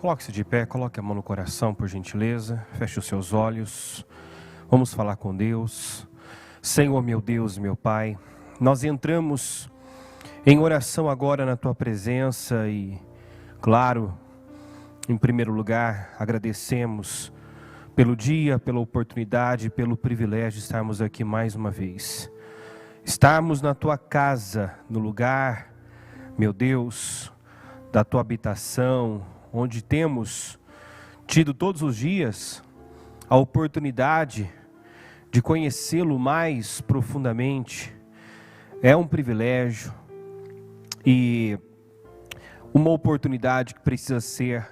Coloque-se de pé, coloque a mão no coração, por gentileza. Feche os seus olhos. Vamos falar com Deus. Senhor, meu Deus, meu Pai, nós entramos em oração agora na Tua presença e, claro, em primeiro lugar, agradecemos pelo dia, pela oportunidade, pelo privilégio de estarmos aqui mais uma vez. Estarmos na Tua casa, no lugar, meu Deus, da Tua habitação, onde temos tido todos os dias a oportunidade de conhecê-lo mais profundamente. É um privilégio e uma oportunidade que precisa ser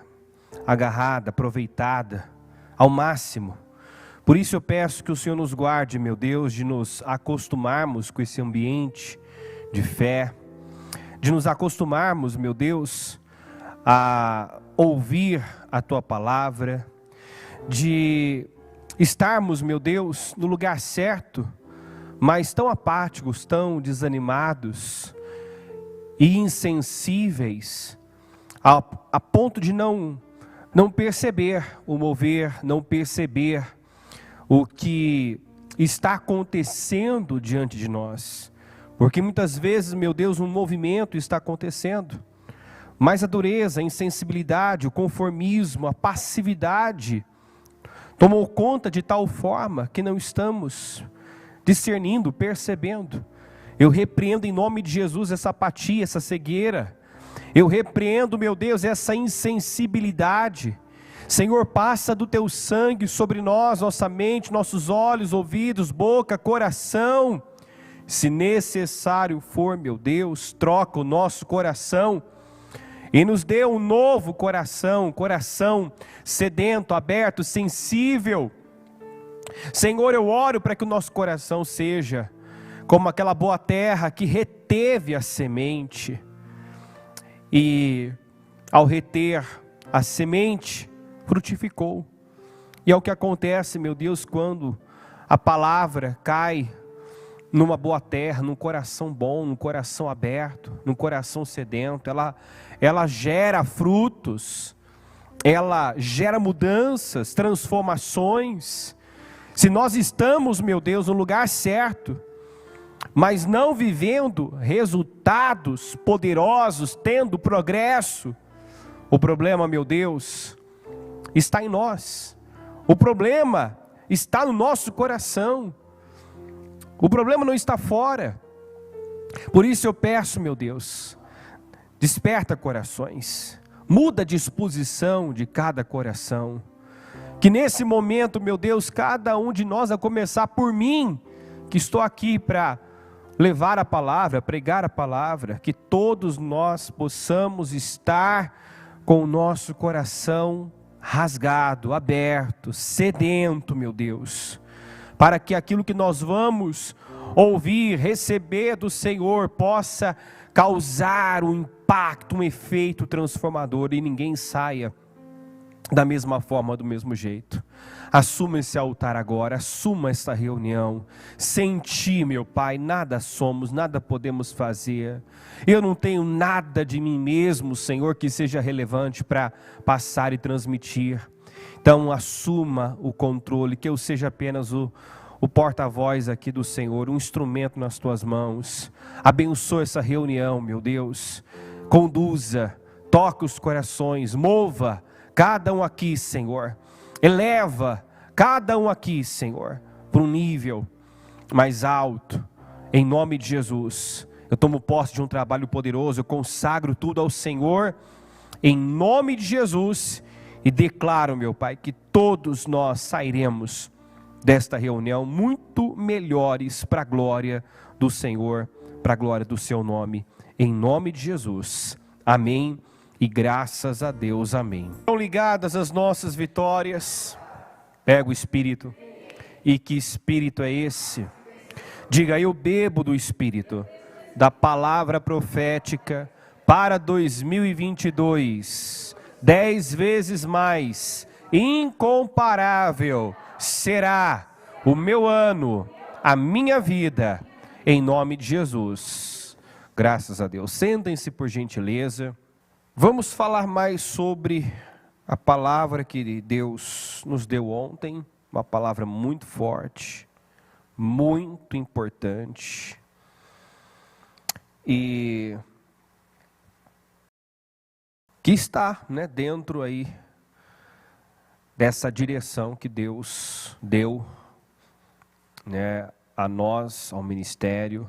agarrada, aproveitada ao máximo. Por isso eu peço que o Senhor nos guarde, meu Deus, de nos acostumarmos com esse ambiente de fé, de nos acostumarmos, meu Deus, a ouvir a Tua palavra, de estarmos, meu Deus, no lugar certo, mas tão apáticos, tão desanimados e insensíveis, a ponto de não perceber o mover, não perceber o que está acontecendo diante de nós. Porque muitas vezes, meu Deus, um movimento está acontecendo, mas a dureza, a insensibilidade, o conformismo, a passividade tomou conta de tal forma que não estamos discernindo, percebendo. Eu repreendo em nome de Jesus essa apatia, essa cegueira. Eu repreendo, meu Deus, essa insensibilidade. Senhor, passa do Teu sangue sobre nós, nossa mente, nossos olhos, ouvidos, boca, coração. Se necessário for, meu Deus, troca o nosso coração e nos dê um novo coração, coração sedento, aberto, sensível. Senhor, eu oro para que o nosso coração seja como aquela boa terra que reteve a semente. E ao reter a semente, frutificou. E é o que acontece, meu Deus, quando a palavra cai numa boa terra, num coração bom, num coração aberto, num coração sedento. Ela gera frutos, ela gera mudanças, transformações. Se nós estamos, meu Deus, no lugar certo, mas não vivendo resultados poderosos, tendo progresso, o problema, meu Deus, está em nós. O problema está no nosso coração. O problema não está fora. Por isso eu peço, meu Deus, desperta corações, muda a disposição de cada coração. Que nesse momento, meu Deus, cada um de nós, a começar por mim, que estou aqui para levar a palavra, pregar a palavra, que todos nós possamos estar com o nosso coração rasgado, aberto, sedento, meu Deus, para que aquilo que nós vamos ouvir, receber do Senhor, possa causar um impacto, um efeito transformador e ninguém saia da mesma forma, do mesmo jeito. Assuma esse altar agora, assuma esta reunião. Sem Ti, meu Pai, nada somos, nada podemos fazer. Eu não tenho nada de mim mesmo, Senhor, que seja relevante para passar e transmitir. Então assuma o controle, que eu seja apenas o porta-voz aqui do Senhor, um instrumento nas Tuas mãos. Abençoa essa reunião, meu Deus. Conduza, toque os corações, mova cada um aqui, Senhor. Eleva cada um aqui, Senhor, para um nível mais alto. Em nome de Jesus. Eu tomo posse de um trabalho poderoso. Eu consagro tudo ao Senhor. Em nome de Jesus. E declaro, meu Pai, que todos nós sairemos desta reunião muito melhores para a glória do Senhor, para a glória do Seu nome. Em nome de Jesus. Amém. E graças a Deus, amém. Estão ligadas as nossas vitórias. Pega o Espírito. E que Espírito é esse? Diga, eu bebo do Espírito, da palavra profética para 2022. 10 vezes mais, incomparável será o meu ano, a minha vida, em nome de Jesus. Graças a Deus. Sentem-se por gentileza. Vamos falar mais sobre A palavra que Deus nos deu ontem, uma palavra muito forte, muito importante, e que está, né, dentro aí dessa direção que Deus deu, né, a nós, ao ministério,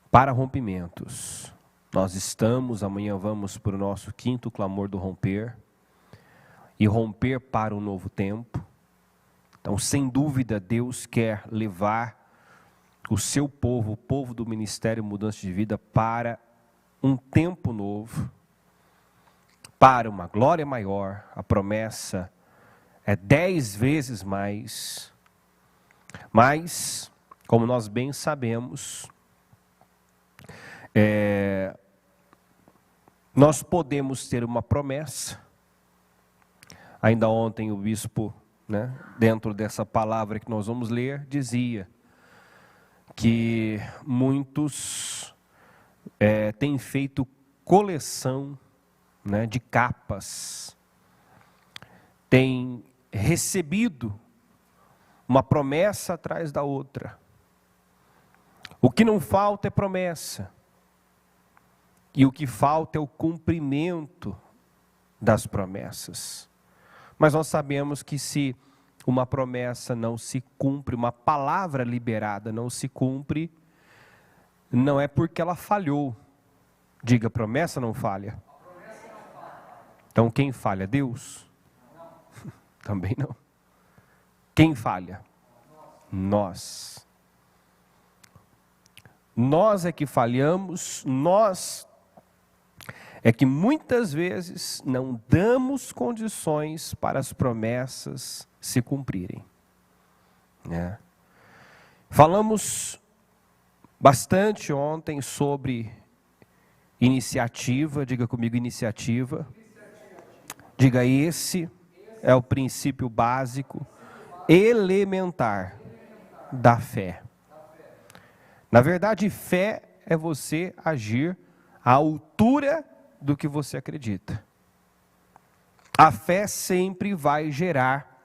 para rompimentos. Nós estamos, amanhã vamos para o nosso 5º clamor do romper, e romper para um novo tempo. Então, sem dúvida, Deus quer levar o seu povo, o povo do Ministério Mudança de Vida, para um tempo novo, para uma glória maior. A promessa é 10 vezes mais. Mas, como nós bem sabemos, nós podemos ter uma promessa. Ainda ontem o bispo, né, dentro dessa palavra que nós vamos ler, dizia que muitos têm feito coleção, né, de capas, têm recebido uma promessa atrás da outra. O que não falta é promessa, e o que falta é o cumprimento das promessas. Mas nós sabemos que se uma promessa não se cumpre, uma palavra liberada não se cumpre, não é porque ela falhou. Diga, promessa não falha. Então quem falha? Deus? Também não. Quem falha? Nós. Nós é que falhamos, nós é que muitas vezes não damos condições para as promessas se cumprirem, né? Falamos bastante ontem sobre iniciativa. Diga comigo, iniciativa. Diga, esse é o princípio básico, elementar da fé. Na verdade, fé é você agir à altura do que você acredita. A fé sempre vai gerar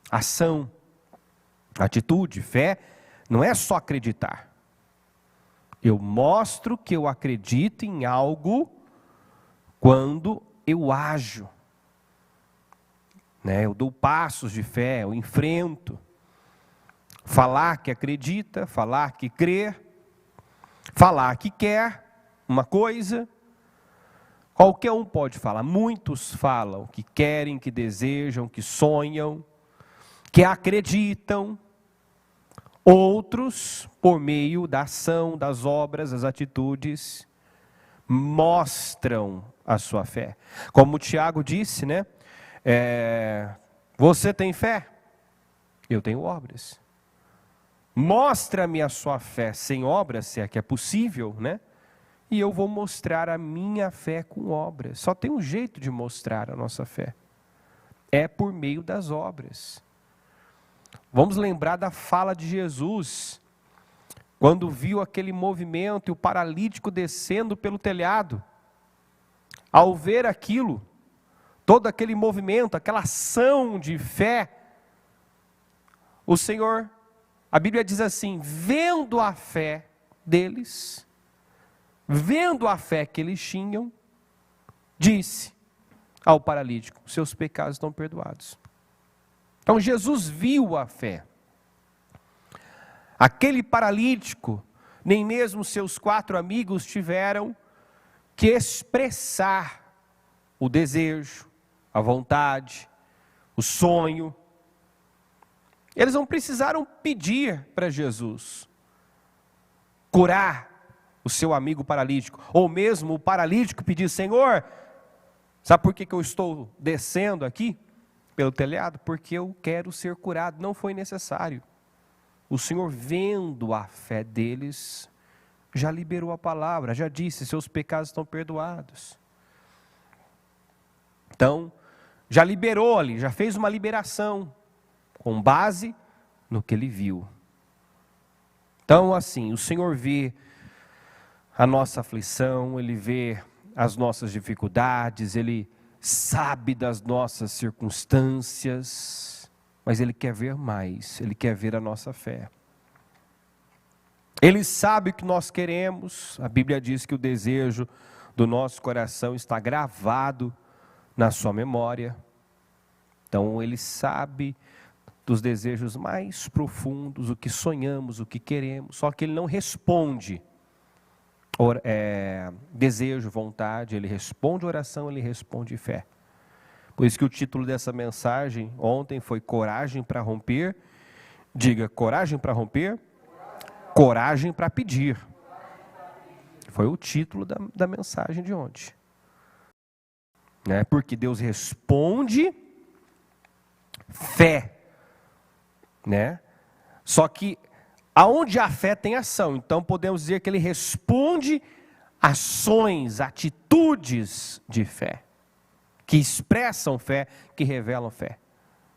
ação, atitude. Fé não é só acreditar. Eu mostro que eu acredito em algo quando eu ajo, né? Eu dou passos de fé, eu enfrento. Falar que acredita, falar que crê, falar que quer uma coisa. Qualquer um pode falar. Muitos falam que querem, que desejam, que sonham, que acreditam. Outros, por meio da ação, das obras, das atitudes, mostram a sua fé. Como o Tiago disse, né? Você tem fé? Eu tenho obras. Mostra-me a sua fé sem obras, se é que é possível, né? E eu vou mostrar a minha fé com obras. Só tem um jeito de mostrar a nossa fé. É por meio das obras. Vamos lembrar da fala de Jesus, quando viu aquele movimento e o paralítico descendo pelo telhado. Ao ver aquilo, todo aquele movimento, aquela ação de fé, o Senhor, a Bíblia diz assim, vendo a fé deles, vendo a fé que eles tinham, disse ao paralítico, seus pecados estão perdoados. Então Jesus viu a fé. Aquele paralítico, nem mesmo seus 4 amigos tiveram que expressar o desejo, a vontade, o sonho. Eles não precisaram pedir para Jesus curar o seu amigo paralítico, ou mesmo o paralítico pedir, Senhor, sabe por que eu estou descendo aqui pelo telhado? Porque eu quero ser curado. Não foi necessário. O Senhor, vendo a fé deles, já liberou a palavra, já disse, seus pecados estão perdoados. Então, já liberou ali, já fez uma liberação, com base no que ele viu. Então, assim, o Senhor vê a nossa aflição, Ele vê as nossas dificuldades, Ele sabe das nossas circunstâncias, mas Ele quer ver mais, Ele quer ver a nossa fé. Ele sabe o que nós queremos. A Bíblia diz que o desejo do nosso coração está gravado na sua memória. Então Ele sabe dos desejos mais profundos, o que sonhamos, o que queremos. Só que Ele não responde desejo, vontade. Ele responde oração, Ele responde fé. Por isso que o título dessa mensagem ontem foi Coragem para Romper. Diga, coragem para romper, coragem para pedir. Foi o título da mensagem de ontem. Porque Deus responde fé. Só que aonde a fé tem ação, então podemos dizer que Ele responde ações, atitudes de fé, que expressam fé, que revelam fé.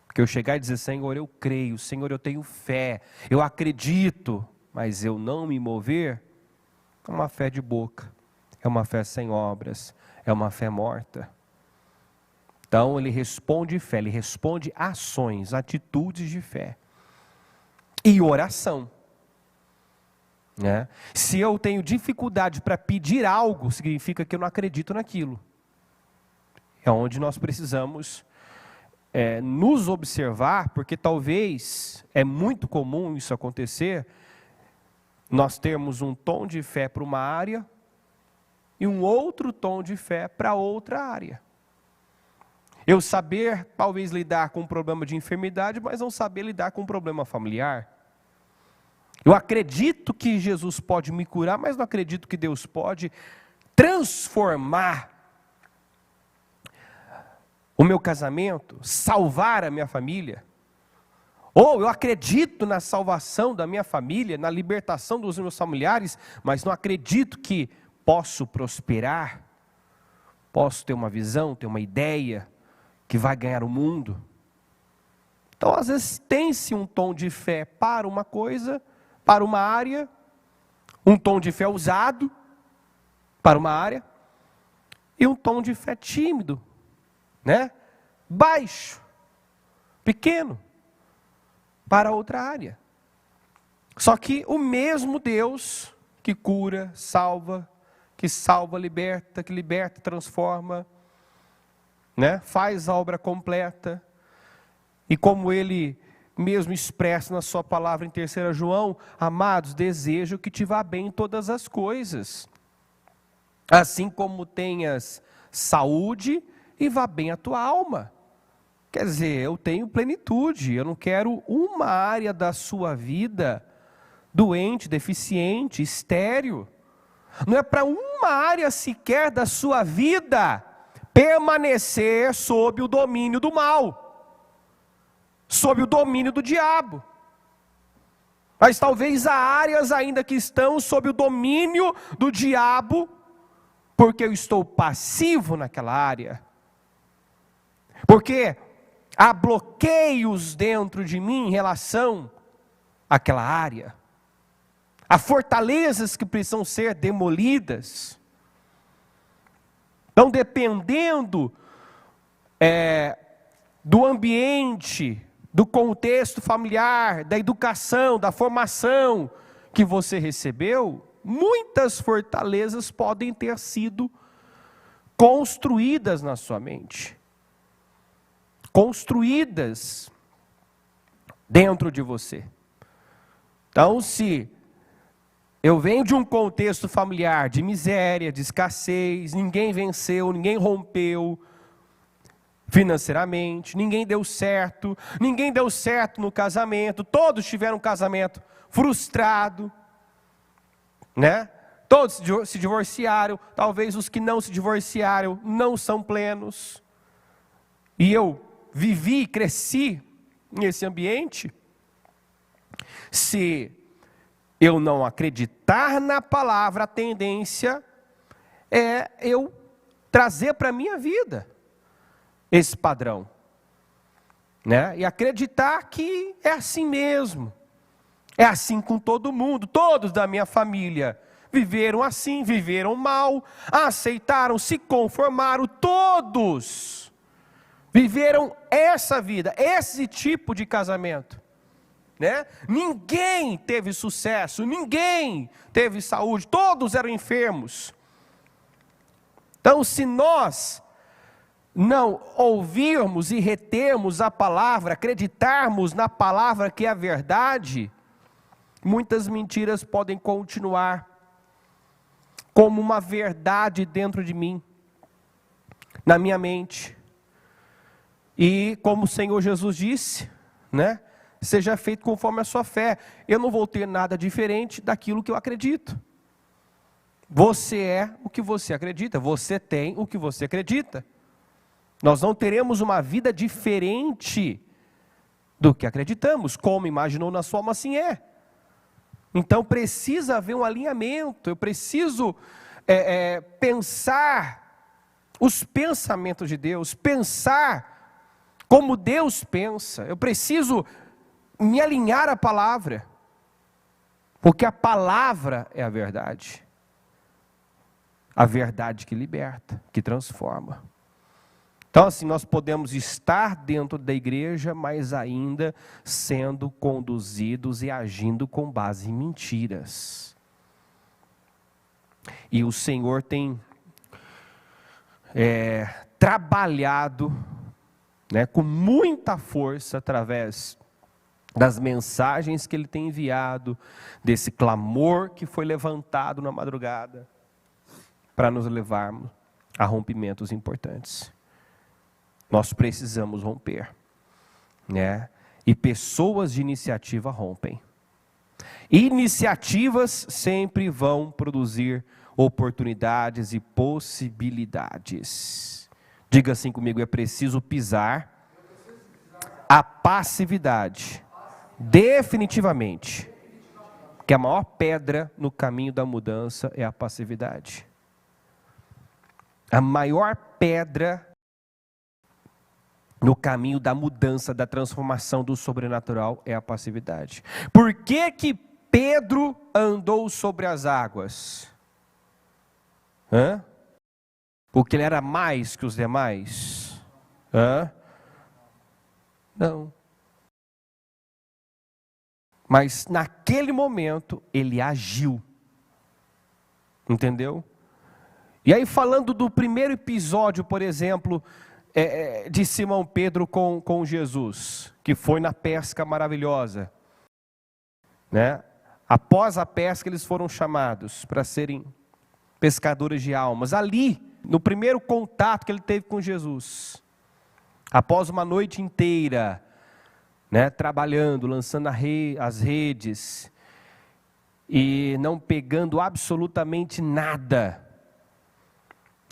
Porque eu chegar e dizer, Senhor, eu creio, Senhor, eu tenho fé, eu acredito, mas eu não me mover, é uma fé de boca, é uma fé sem obras, é uma fé morta. Então Ele responde fé, Ele responde ações, atitudes de fé. E oração. Se eu tenho dificuldade para pedir algo, significa que eu não acredito naquilo. É onde nós precisamos nos observar, porque talvez é muito comum isso acontecer, nós termos um tom de fé para uma área e um outro tom de fé para outra área. Eu saber talvez lidar com um problema de enfermidade, mas não saber lidar com um problema familiar. Eu acredito que Jesus pode me curar, mas não acredito que Deus pode transformar o meu casamento, salvar a minha família. Ou eu acredito na salvação da minha família, na libertação dos meus familiares, mas não acredito que posso prosperar, posso ter uma visão, ter uma ideia que vai ganhar o mundo. Então, às vezes, tem-se um tom de fé para uma coisa, para uma área, um tom de fé usado para uma área, e um tom de fé tímido, baixo, pequeno, para outra área. Só que o mesmo Deus que cura, que salva, liberta, que liberta, transforma, faz a obra completa, e como Ele mesmo expressa na sua palavra em 3 João, amados, desejo que te vá bem em todas as coisas, assim como tenhas saúde e vá bem a tua alma. Quer dizer, eu tenho plenitude, eu não quero uma área da sua vida doente, deficiente, estéril. Não é para uma área sequer da sua vida permanecer sob o domínio do mal, sob o domínio do diabo. Mas talvez há áreas ainda que estão sob o domínio do diabo, porque eu estou passivo naquela área. Porque há bloqueios dentro de mim em relação àquela área. Há fortalezas que precisam ser demolidas. Então, dependendo do ambiente, do contexto familiar, da educação, da formação que você recebeu, muitas fortalezas podem ter sido construídas na sua mente. Construídas dentro de você. Então, se eu venho de um contexto familiar de miséria, de escassez, ninguém venceu, ninguém rompeu financeiramente, ninguém deu certo no casamento, todos tiveram um casamento frustrado, Todos se divorciaram, talvez os que não se divorciaram não são plenos. E eu vivi, cresci nesse ambiente. Se eu não acreditar na palavra, a tendência é eu trazer para a minha vida esse padrão, e acreditar que é assim mesmo, é assim com todo mundo, todos da minha família viveram assim, viveram mal, aceitaram, se conformaram, todos viveram essa vida, esse tipo de casamento, né? Ninguém teve sucesso, ninguém teve saúde, todos eram enfermos. Então, se nós não ouvirmos e retermos a palavra, acreditarmos na palavra que é a verdade, muitas mentiras podem continuar como uma verdade dentro de mim, na minha mente. E como o Senhor Jesus disse, né? Seja feito conforme a sua fé. Eu não vou ter nada diferente daquilo que eu acredito. Você é o que você acredita, você tem o que você acredita. Nós não teremos uma vida diferente do que acreditamos, como imaginou na sua alma, assim é. Então precisa haver um alinhamento, eu preciso pensar os pensamentos de Deus, pensar como Deus pensa, eu preciso me alinhar à palavra, porque a palavra é a verdade que liberta, que transforma. Então assim, nós podemos estar dentro da igreja, mas ainda sendo conduzidos e agindo com base em mentiras. E o Senhor tem trabalhado, né, com muita força através das mensagens que Ele tem enviado, desse clamor que foi levantado na madrugada, para nos levarmos a rompimentos importantes. Nós precisamos romper, né? E pessoas de iniciativa rompem. Iniciativas sempre vão produzir oportunidades e possibilidades. Diga assim comigo: é preciso pisar a passividade, definitivamente. Que a maior pedra no caminho da mudança é a passividade. A maior pedra no caminho da mudança, da transformação do sobrenatural é a passividade. Por que que Pedro andou sobre as águas? Porque ele era mais que os demais? Não. Mas naquele momento ele agiu. Entendeu? E aí, falando do primeiro episódio, por exemplo, de Simão Pedro com Jesus, que foi na pesca maravilhosa, né? Após a pesca eles foram chamados para serem pescadores de almas. Ali, no primeiro contato que ele teve com Jesus, após uma noite inteira, né, trabalhando, lançando as redes e não pegando absolutamente nada,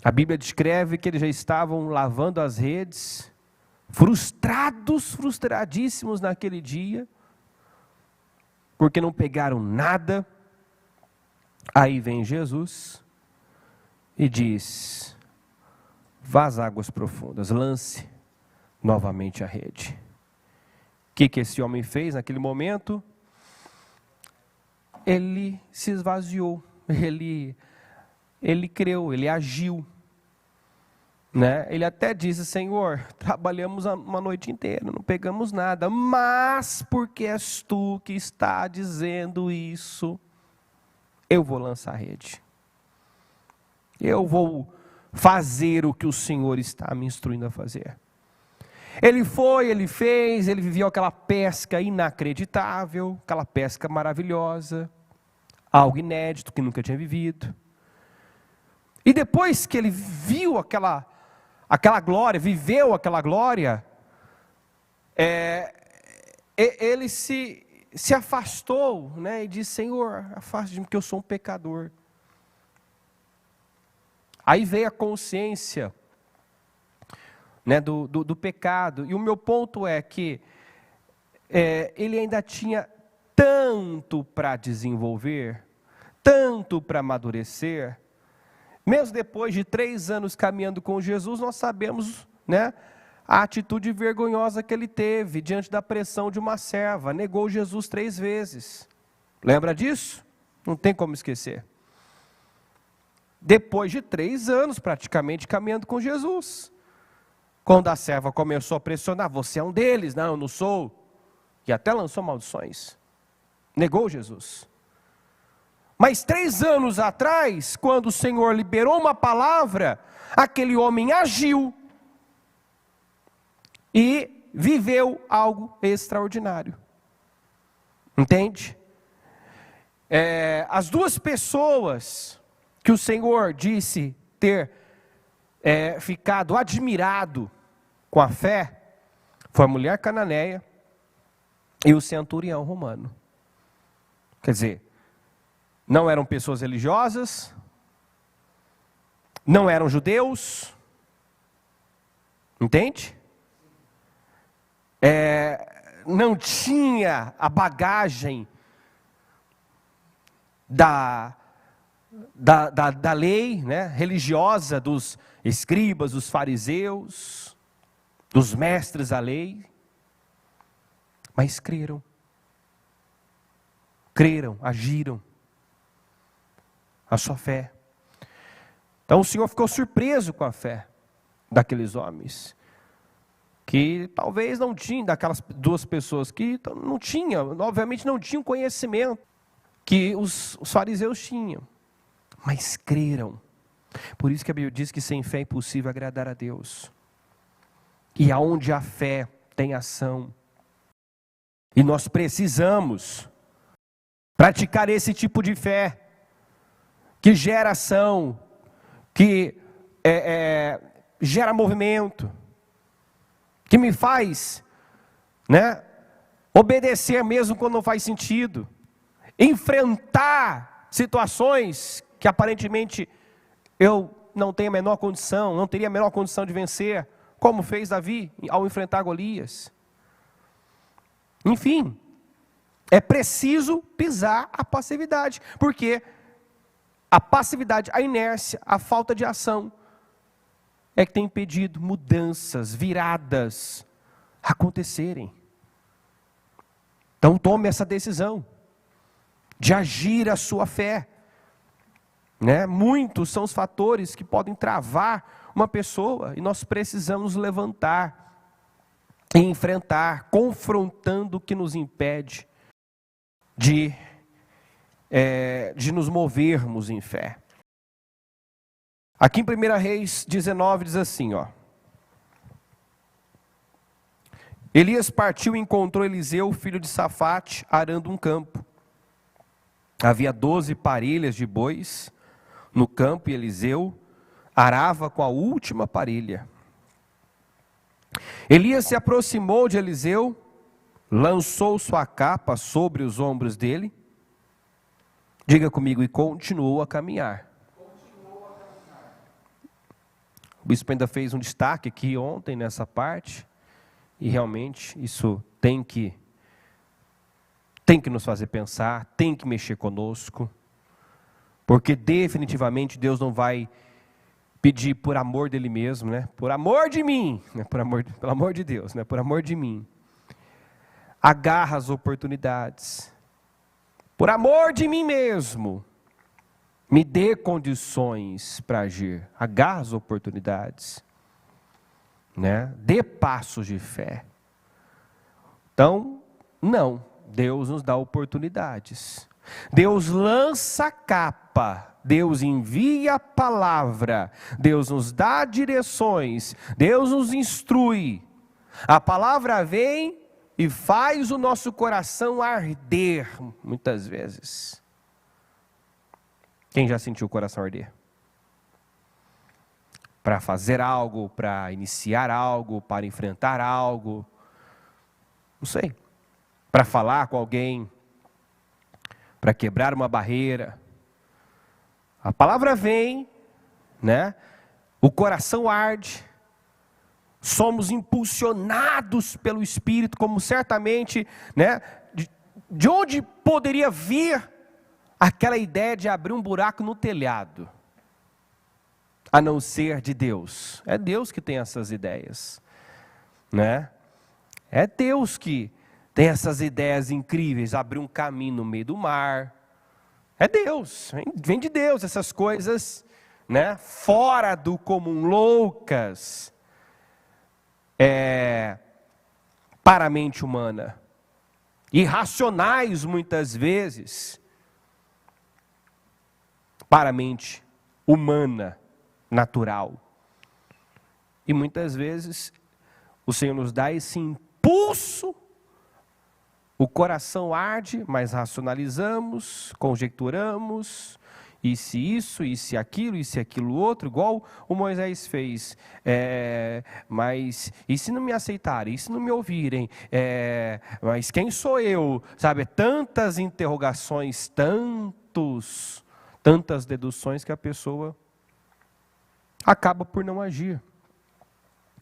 a Bíblia descreve que eles já estavam lavando as redes, frustradíssimos naquele dia, porque não pegaram nada. Aí vem Jesus e diz: vá às águas profundas, lance novamente a rede. O que esse homem fez naquele momento? Ele se esvaziou, ele creu, ele agiu, né? Ele até disse: Senhor, trabalhamos uma noite inteira, não pegamos nada, mas porque és tu que está dizendo isso, eu vou lançar a rede, eu vou fazer o que o Senhor está me instruindo a fazer. Ele foi, ele fez, ele viveu aquela pesca inacreditável, aquela pesca maravilhosa, algo inédito que nunca tinha vivido. E depois que ele viu aquela glória, viveu aquela glória, ele se afastou, né, e disse: Senhor, afaste de mim, porque eu sou um pecador. Aí veio a consciência, né, do pecado. E o meu ponto é que ele ainda tinha tanto para desenvolver, tanto para amadurecer. Mesmo depois de 3 anos caminhando com Jesus, nós sabemos, né, a atitude vergonhosa que ele teve diante da pressão de uma serva. Negou Jesus 3 vezes. Lembra disso? Não tem como esquecer. depois de 3 anos praticamente caminhando com Jesus. Quando a serva começou a pressionar, você é um deles, não, eu não sou. E até lançou maldições. Negou Jesus. Mas 3 anos atrás, quando o Senhor liberou uma palavra, aquele homem agiu e viveu algo extraordinário. Entende? As 2 pessoas que o Senhor disse ter ficado admirado com a fé, foi a mulher cananeia e o centurião romano. Quer dizer, não eram pessoas religiosas, não eram judeus, entende? Não tinha a bagagem da lei, né, religiosa dos escribas, dos fariseus, dos mestres da lei, mas creram, agiram, a sua fé. Então o Senhor ficou surpreso com a fé daqueles homens, que talvez não tinham, daquelas 2 pessoas que não tinham, obviamente não tinham conhecimento que os fariseus tinham, mas creram. Por isso que a Bíblia diz que sem fé é impossível agradar a Deus. E aonde a fé tem ação, e nós precisamos praticar esse tipo de fé, que gera ação, que gera movimento, que me faz, né, obedecer mesmo quando não faz sentido, enfrentar situações que aparentemente eu não tenho a menor condição, não teria a menor condição de vencer, como fez Davi ao enfrentar Golias. Enfim, é preciso pisar a passividade, porque a passividade, a inércia, a falta de ação é que tem impedido mudanças, viradas acontecerem. Então tome essa decisão de agir a sua fé, né? Muitos são os fatores que podem travar uma pessoa, e nós precisamos levantar e enfrentar, confrontando o que nos impede de nos movermos em fé. Aqui em 1 Reis 19 diz assim, ó: Elias partiu e encontrou Eliseu, filho de Safate, arando um campo. Havia 12 parelhas de bois no campo, e Eliseu arava com a última parelha. Elias se aproximou de Eliseu, lançou sua capa sobre os ombros dele, diga comigo, e continuou a caminhar. O bispo ainda fez um destaque aqui ontem nessa parte, e realmente isso tem que nos fazer pensar, tem que mexer conosco, porque definitivamente Deus não vai pedir por amor dele mesmo, né? Por amor de mim, né? Pelo amor de Deus, né? Por amor de mim. Agarra as oportunidades. Por amor de mim mesmo, me dê condições para agir. Agarra as oportunidades, né? Dê passos de fé. Então, não. Deus nos dá oportunidades. Deus lança a capa. Deus envia a palavra. Deus nos dá direções. Deus nos instrui. A palavra vem e faz o nosso coração arder, muitas vezes. Quem já sentiu o coração arder? Para fazer algo, para iniciar algo, para enfrentar algo. Não sei. Para falar com alguém, para quebrar uma barreira. A palavra vem, né? O coração arde. Somos impulsionados pelo Espírito, como certamente, né? De onde poderia vir aquela ideia de abrir um buraco no telhado? A não ser de Deus. É Deus que tem essas ideias, né? É Deus que tem essas ideias incríveis, abrir um caminho no meio do mar. É Deus, vem de Deus essas coisas, né, fora do comum, loucas, para a mente humana, irracionais muitas vezes, para a mente humana, natural. E muitas vezes o Senhor nos dá esse impulso, o coração arde, mas racionalizamos, conjecturamos, e se isso, e se aquilo, e se aquilo outro, igual o Moisés fez. Mas e se não me aceitarem, e se não me ouvirem, mas quem sou eu? Sabe, tantas interrogações, tantas deduções que a pessoa acaba por não agir,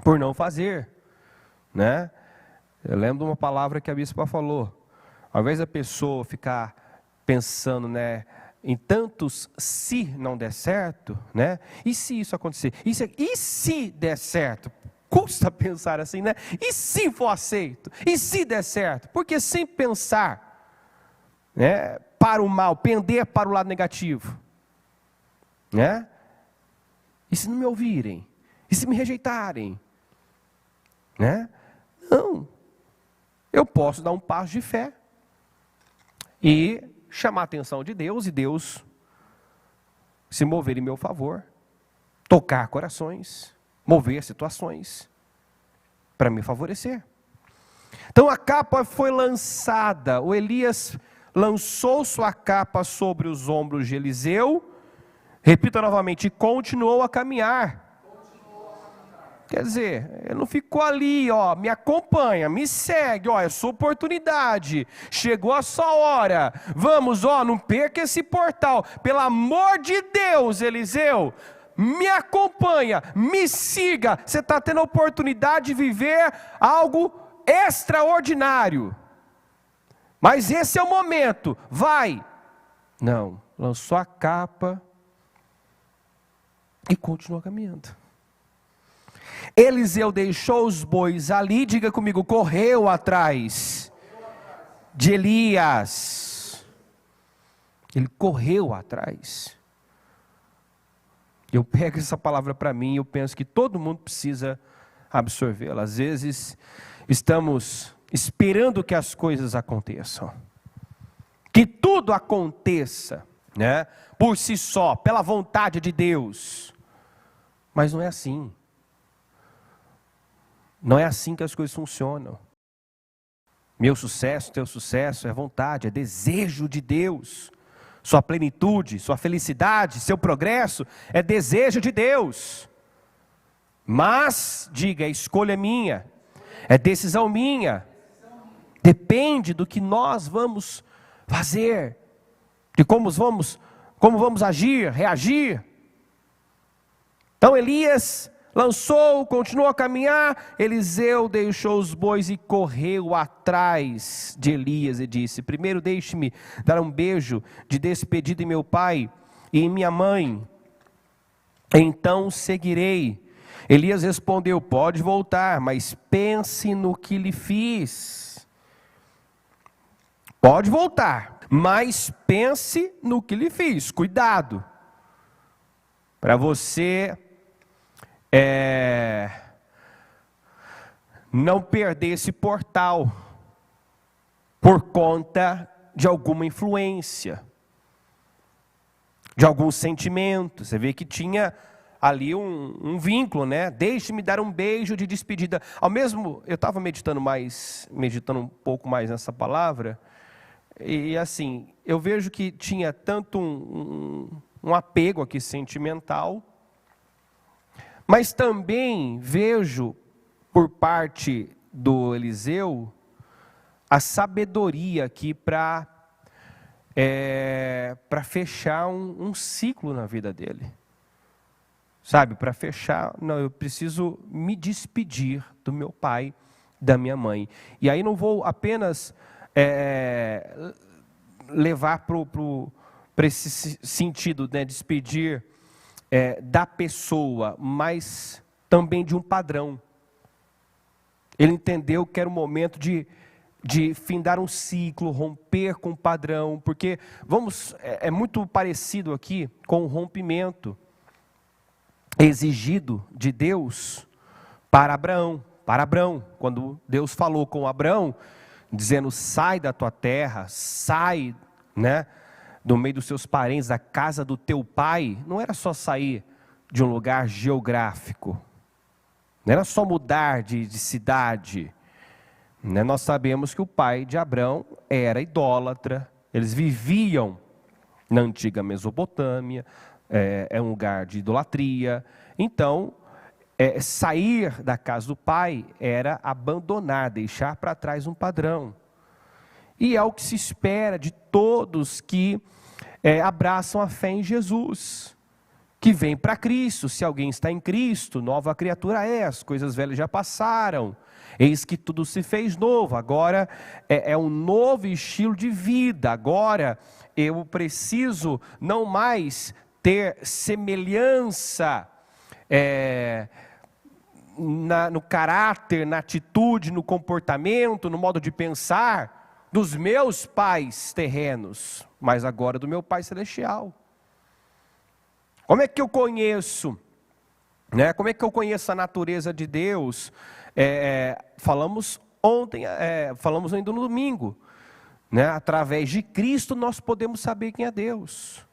por não fazer, né? Eu lembro de uma palavra que a bispa falou, ao invés da pessoa ficar pensando, né, em tantos se não der certo, né? E se isso acontecer? E se der certo? Custa pensar assim, né? E se for aceito? E se der certo? Porque sem pensar, né, para o mal, pender para o lado negativo, né? E se não me ouvirem? E se me rejeitarem? Né? Não. Eu posso dar um passo de fé e chamar a atenção de Deus, e Deus se mover em meu favor, tocar corações, mover situações para me favorecer. Então a capa foi lançada, o Elias lançou sua capa sobre os ombros de Eliseu, repita novamente, e continuou a caminhar. Quer dizer, ele não ficou ali, ó, me acompanha, me segue, ó, é sua oportunidade, chegou a sua hora, vamos, ó, não perca esse portal, pelo amor de Deus, Eliseu, me acompanha, me siga, você está tendo a oportunidade de viver algo extraordinário, mas esse é o momento, vai. Não, lançou a capa e continuou caminhando. Eliseu deixou os bois ali, diga comigo, correu atrás de Elias. Ele correu atrás. Eu pego essa palavra para mim e eu penso que todo mundo precisa absorvê-la. Às vezes estamos esperando que as coisas aconteçam, que tudo aconteça, né, por si só, pela vontade de Deus. Mas não é assim. Não é assim que as coisas funcionam. Meu sucesso, teu sucesso é vontade, é desejo de Deus. Sua plenitude, sua felicidade, seu progresso é desejo de Deus. Mas, diga, a escolha é minha, é decisão minha. Depende do que nós vamos fazer, de como vamos agir, reagir. Então Elias lançou, continuou a caminhar, Eliseu deixou os bois e correu atrás de Elias e disse, primeiro deixe-me dar um beijo de despedida em meu pai e em minha mãe, então seguirei. Elias respondeu, pode voltar, mas pense no que lhe fiz. Pode voltar, mas pense no que lhe fiz. Cuidado, para você não perder esse portal por conta de alguma influência, de algum sentimento. Você vê que tinha ali um vínculo, né? Deixe-me dar um beijo de despedida. Eu estava meditando um pouco mais nessa palavra, e assim, eu vejo que tinha tanto um apego aqui sentimental, mas também vejo por parte do Eliseu a sabedoria aqui para fechar um ciclo na vida dele. Sabe, para fechar, não, eu preciso me despedir do meu pai, da minha mãe. E aí não vou apenas levar para esse sentido, né, despedir da pessoa, mas também de um padrão. Ele entendeu que era o momento de findar um ciclo, romper com o padrão, porque é muito parecido aqui com o rompimento. exigido de Deus para Abraão. Para Abraão, quando Deus falou com Abraão, dizendo: sai da tua terra, sai, né, do meio dos seus parentes, da casa do teu pai. Não era só sair de um lugar geográfico, não era só mudar de cidade, né? Nós sabemos que o pai de Abraão era idólatra, eles viviam na antiga Mesopotâmia, é um lugar de idolatria. Então, sair da casa do pai era abandonar, deixar para trás um padrão. E é o que se espera de todos que abraçam a fé em Jesus, que vem para Cristo. Se alguém está em Cristo, nova criatura é, as coisas velhas já passaram, eis que tudo se fez novo. Agora é um novo estilo de vida. Agora eu preciso não mais ter semelhança no caráter, na atitude, no comportamento, no modo de pensar dos meus pais terrenos, mas agora do meu Pai Celestial. Como é que eu conheço, né? Como é que eu conheço a natureza de Deus? Falamos ontem, falamos ainda no domingo, né? Através de Cristo nós podemos saber quem é Deus,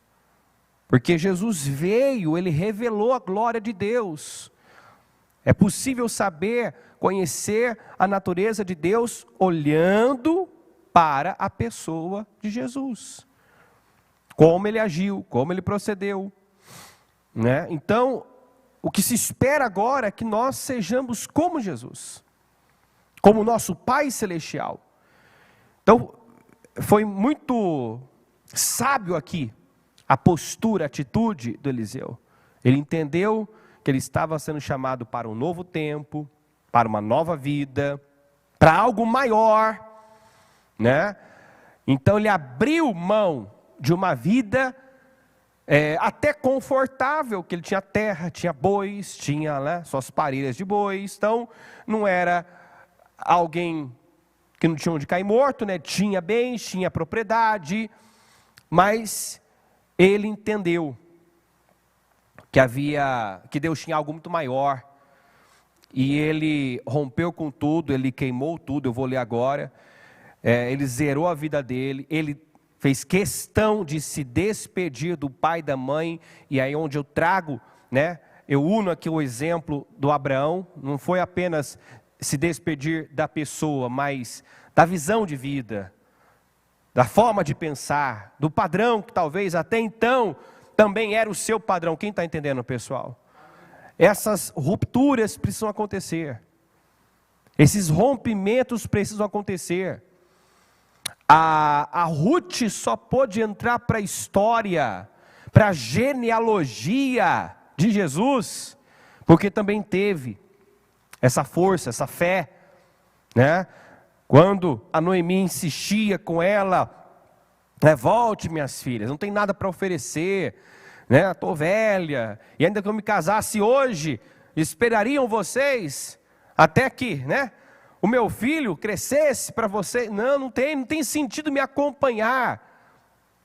porque Jesus veio, Ele revelou a glória de Deus. É possível saber, conhecer a natureza de Deus olhando para a pessoa de Jesus, como Ele agiu, como Ele procedeu, né? Então, o que se espera agora é que nós sejamos como Jesus, como nosso Pai Celestial. Então, foi muito sábio aqui a postura, a atitude do Eliseu. Ele entendeu que ele estava sendo chamado para um novo tempo, para uma nova vida, para algo maior, né? Então ele abriu mão de uma vida até confortável, que ele tinha terra, tinha bois, tinha, né, suas parelhas de bois. Então não era alguém que não tinha onde cair morto, né? Tinha bens, tinha propriedade, mas ele entendeu que Deus tinha algo muito maior, e ele rompeu com tudo, ele queimou tudo. Eu vou ler agora. Ele zerou a vida dele, ele fez questão de se despedir do pai e da mãe. E aí onde eu trago, né, eu uno aqui o exemplo do Abraão. Não foi apenas se despedir da pessoa, mas da visão de vida, da forma de pensar, do padrão que talvez até então também era o seu padrão. Quem está entendendo, pessoal? Essas rupturas precisam acontecer, esses rompimentos precisam acontecer. A Ruth só pôde entrar para a história, para a genealogia de Jesus, porque também teve essa força, essa fé, né? Quando a Noemi insistia com ela, volte, minhas filhas, não tem nada para oferecer, né? Estou velha, e ainda que eu me casasse hoje, esperariam vocês até que, né, o meu filho crescesse para você? Não tem sentido me acompanhar.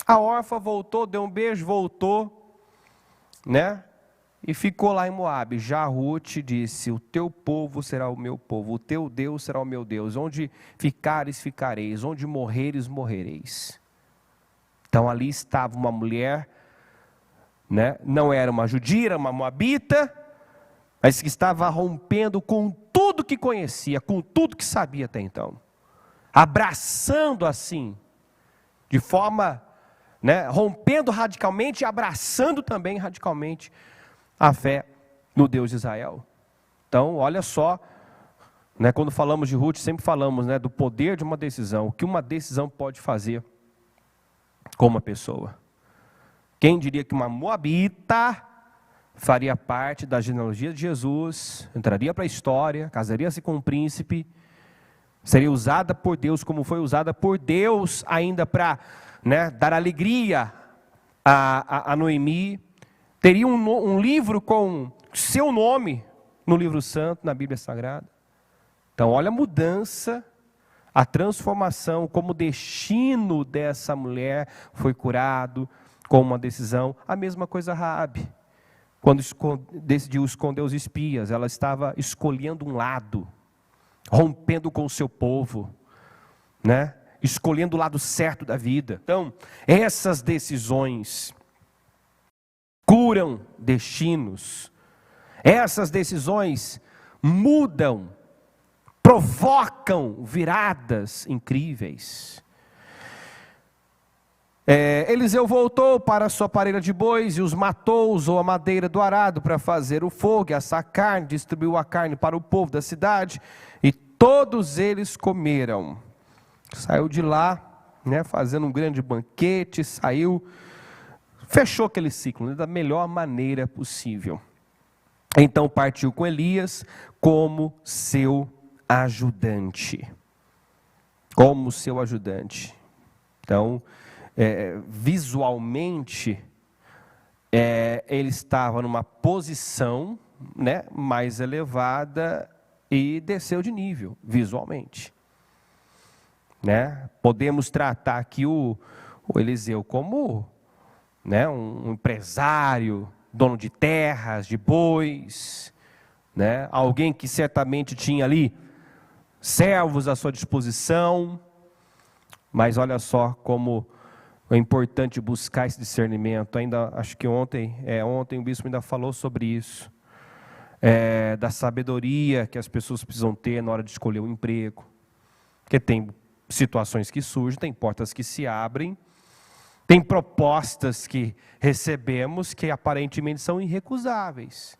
A órfã voltou, deu um beijo, voltou, né? E ficou lá em Moabe. Já Ruth disse: o teu povo será o meu povo, o teu Deus será o meu Deus, onde ficares, ficareis, onde morreres, morrereis. Então ali estava uma mulher, né? Não era uma judia, era uma moabita, mas que estava rompendo com tudo que conhecia, com tudo que sabia até então, abraçando assim, de forma, né, rompendo radicalmente e abraçando também radicalmente a fé no Deus de Israel. Então, olha só, né, quando falamos de Ruth, sempre falamos, né, do poder de uma decisão, o que uma decisão pode fazer com uma pessoa. Quem diria que uma moabita faria parte da genealogia de Jesus, entraria para a história, casaria-se com um príncipe, seria usada por Deus como foi usada por Deus ainda para, né, dar alegria a Noemi, teria um livro com seu nome no livro santo, na Bíblia Sagrada. Então olha a mudança, a transformação, como o destino dessa mulher foi curado com uma decisão. A mesma coisa Raabe, quando decidiu esconder os espias, ela estava escolhendo um lado, rompendo com o seu povo, né? Escolhendo o lado certo da vida. Então, essas decisões curam destinos, essas decisões mudam, provocam viradas incríveis. Eliseu voltou para a sua parelha de bois e os matou, usou a madeira do arado para fazer o fogo e assar carne, distribuiu a carne para o povo da cidade e todos eles comeram. Saiu de lá, né, fazendo um grande banquete, fechou aquele ciclo, né, da melhor maneira possível. Então partiu com Elias como seu ajudante. Como seu ajudante. Então, visualmente, ele estava numa posição, né, mais elevada e desceu de nível, visualmente. Né? Podemos tratar aqui o Eliseu como, né, um empresário, dono de terras, de bois, né? Alguém que certamente tinha ali servos à sua disposição, mas olha só como é importante buscar esse discernimento. Ainda acho que ontem o bispo ainda falou sobre isso, da sabedoria que as pessoas precisam ter na hora de escolher um emprego, porque tem situações que surgem, tem portas que se abrem, tem propostas que recebemos que aparentemente são irrecusáveis.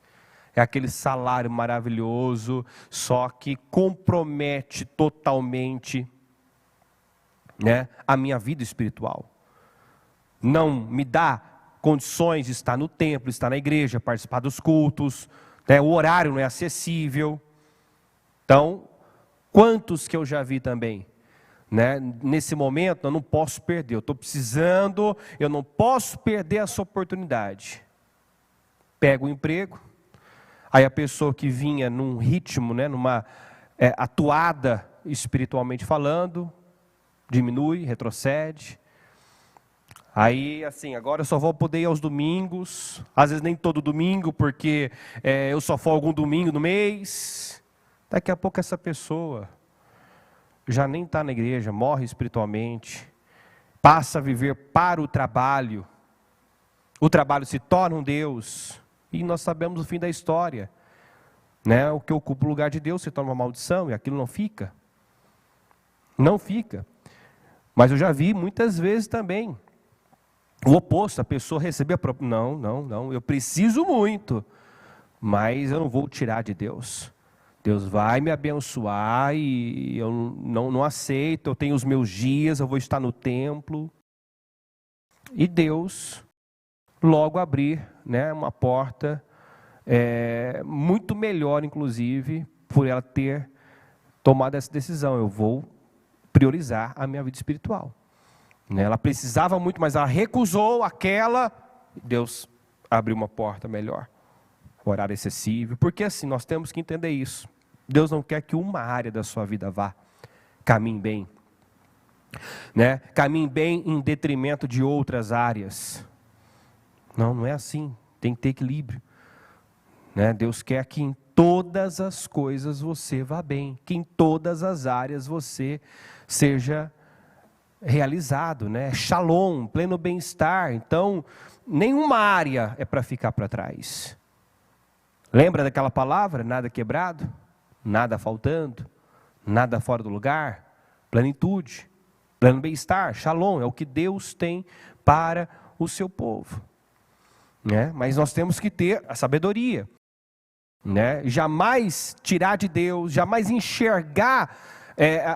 É aquele salário maravilhoso, só que compromete totalmente, né, a minha vida espiritual. Não me dá condições de estar no templo, estar na igreja, participar dos cultos, né, o horário não é acessível. Então, quantos que eu já vi também, né, nesse momento eu não posso perder, eu estou precisando, eu não posso perder essa oportunidade. Pego o emprego, aí a pessoa que vinha num ritmo, né, numa atuada espiritualmente falando, diminui, retrocede. Aí, assim, agora eu só vou poder ir aos domingos, às vezes nem todo domingo, porque eu só folgo algum domingo no mês. Daqui a pouco essa pessoa já nem está na igreja, morre espiritualmente, passa a viver para o trabalho se torna um Deus, e nós sabemos o fim da história, né? O que ocupa o lugar de Deus se torna uma maldição, e aquilo não fica, mas eu já vi muitas vezes também, o oposto, a pessoa receber não, eu preciso muito, mas eu não vou tirar de Deus. Deus vai me abençoar e eu não aceito, eu tenho os meus dias, eu vou estar no templo. E Deus logo abrir, né, uma porta muito melhor, inclusive, por ela ter tomado essa decisão. Eu vou priorizar a minha vida espiritual. Ela precisava muito, mas ela recusou aquela. Deus abriu uma porta melhor. Horário excessivo. Porque assim, nós temos que entender isso. Deus não quer que uma área da sua vida caminhe bem. Né? Caminhe bem em detrimento de outras áreas. Não é assim. Tem que ter equilíbrio. Né? Deus quer que em todas as coisas você vá bem. Que em todas as áreas você seja realizado, né? Shalom, pleno bem-estar. Então, nenhuma área é para ficar para trás. Lembra daquela palavra? Nada quebrado, nada faltando, nada fora do lugar, plenitude, pleno bem-estar, shalom, é o que Deus tem para o seu povo. Né? Mas nós temos que ter a sabedoria. Né? Jamais tirar de Deus, jamais enxergar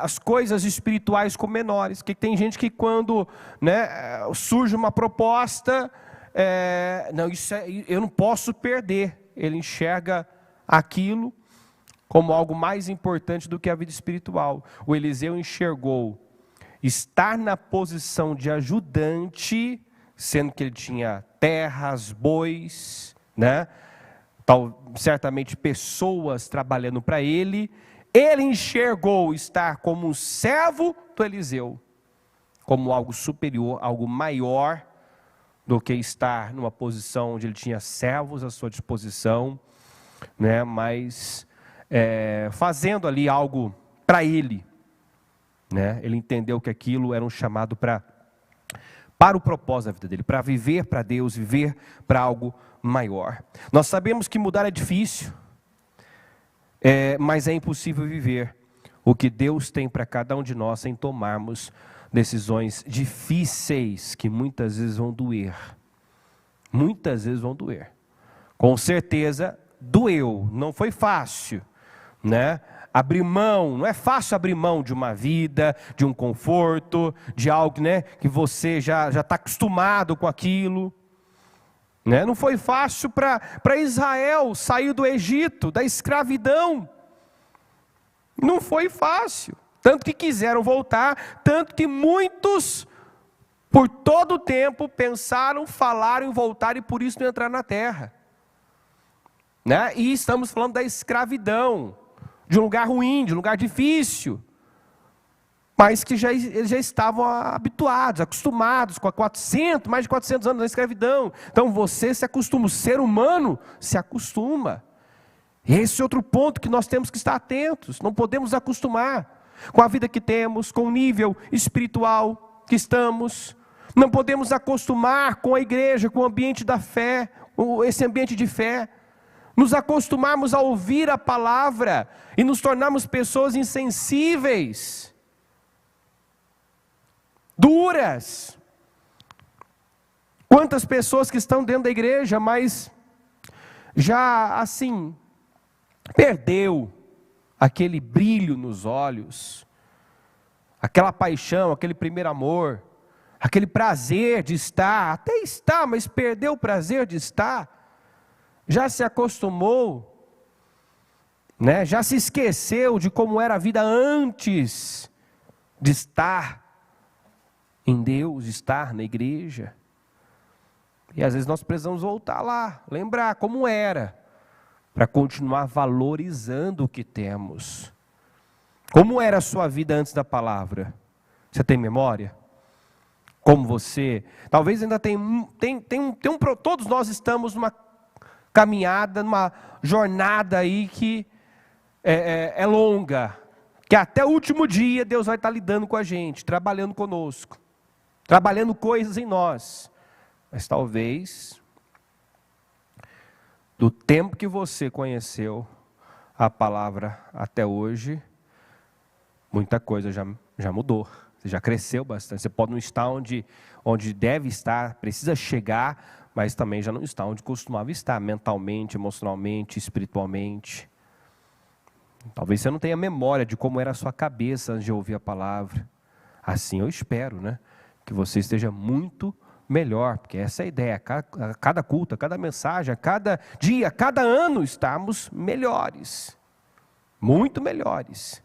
as coisas espirituais como menores. Porque tem gente que quando, né, surge uma proposta, eu não posso perder. Ele enxerga aquilo como algo mais importante do que a vida espiritual. O Eliseu enxergou estar na posição de ajudante, sendo que ele tinha terras, bois, né? Certamente pessoas trabalhando para ele. Ele enxergou estar como um servo do Eliseu, como algo superior, algo maior do que estar numa posição onde ele tinha servos à sua disposição, né? Mas fazendo ali algo para ele, né? Ele entendeu que aquilo era um chamado para o propósito da vida dele, para viver para Deus, viver para algo maior. Nós sabemos que mudar é difícil, mas é impossível viver o que Deus tem para cada um de nós sem tomarmos decisões difíceis que muitas vezes vão doer. Muitas vezes vão doer. Com certeza doeu, não foi fácil, né? Abrir mão, não é fácil abrir mão de uma vida, de um conforto, de algo, né, que você já está acostumado com aquilo, né? Não foi fácil para Israel sair do Egito, da escravidão. Não foi fácil. Tanto que quiseram voltar, tanto que muitos, por todo o tempo, pensaram, falaram em voltar e por isso não entraram na terra, né? E estamos falando da escravidão, de um lugar ruim, de um lugar difícil, mas que eles já estavam habituados, acostumados com mais de 400 anos da escravidão. Então você se acostuma, o ser humano se acostuma. E esse é outro ponto que nós temos que estar atentos, não podemos acostumar com a vida que temos, com o nível espiritual que estamos, não podemos acostumar com a igreja, com o ambiente da fé, esse ambiente de fé, nos acostumarmos a ouvir a palavra e nos tornarmos pessoas insensíveis, duras. Quantas pessoas que estão dentro da igreja, mas já assim, perdeu aquele brilho nos olhos, aquela paixão, aquele primeiro amor, aquele prazer de estar, até está, mas perdeu o prazer de estar, já se acostumou, né? Já se esqueceu de como era a vida antes de estar em Deus, de estar na igreja. E às vezes nós precisamos voltar lá, lembrar como era, para continuar valorizando o que temos. Como era a sua vida antes da palavra? Você tem memória? Como você? Talvez ainda todos nós estamos numa caminhada, numa jornada aí que é longa, que até o último dia Deus vai estar lidando com a gente, trabalhando conosco, trabalhando coisas em nós. Mas talvez, do tempo que você conheceu a palavra até hoje, muita coisa já mudou, você já cresceu bastante. Você pode não estar onde deve estar, precisa chegar, mas também já não está onde costumava estar, mentalmente, emocionalmente, espiritualmente. Talvez você não tenha memória de como era a sua cabeça antes de ouvir a palavra. Assim eu espero, né? Que você esteja muito melhor, porque essa é a ideia. A cada culto, a cada mensagem, a cada dia, a cada ano, estamos melhores. Muito melhores.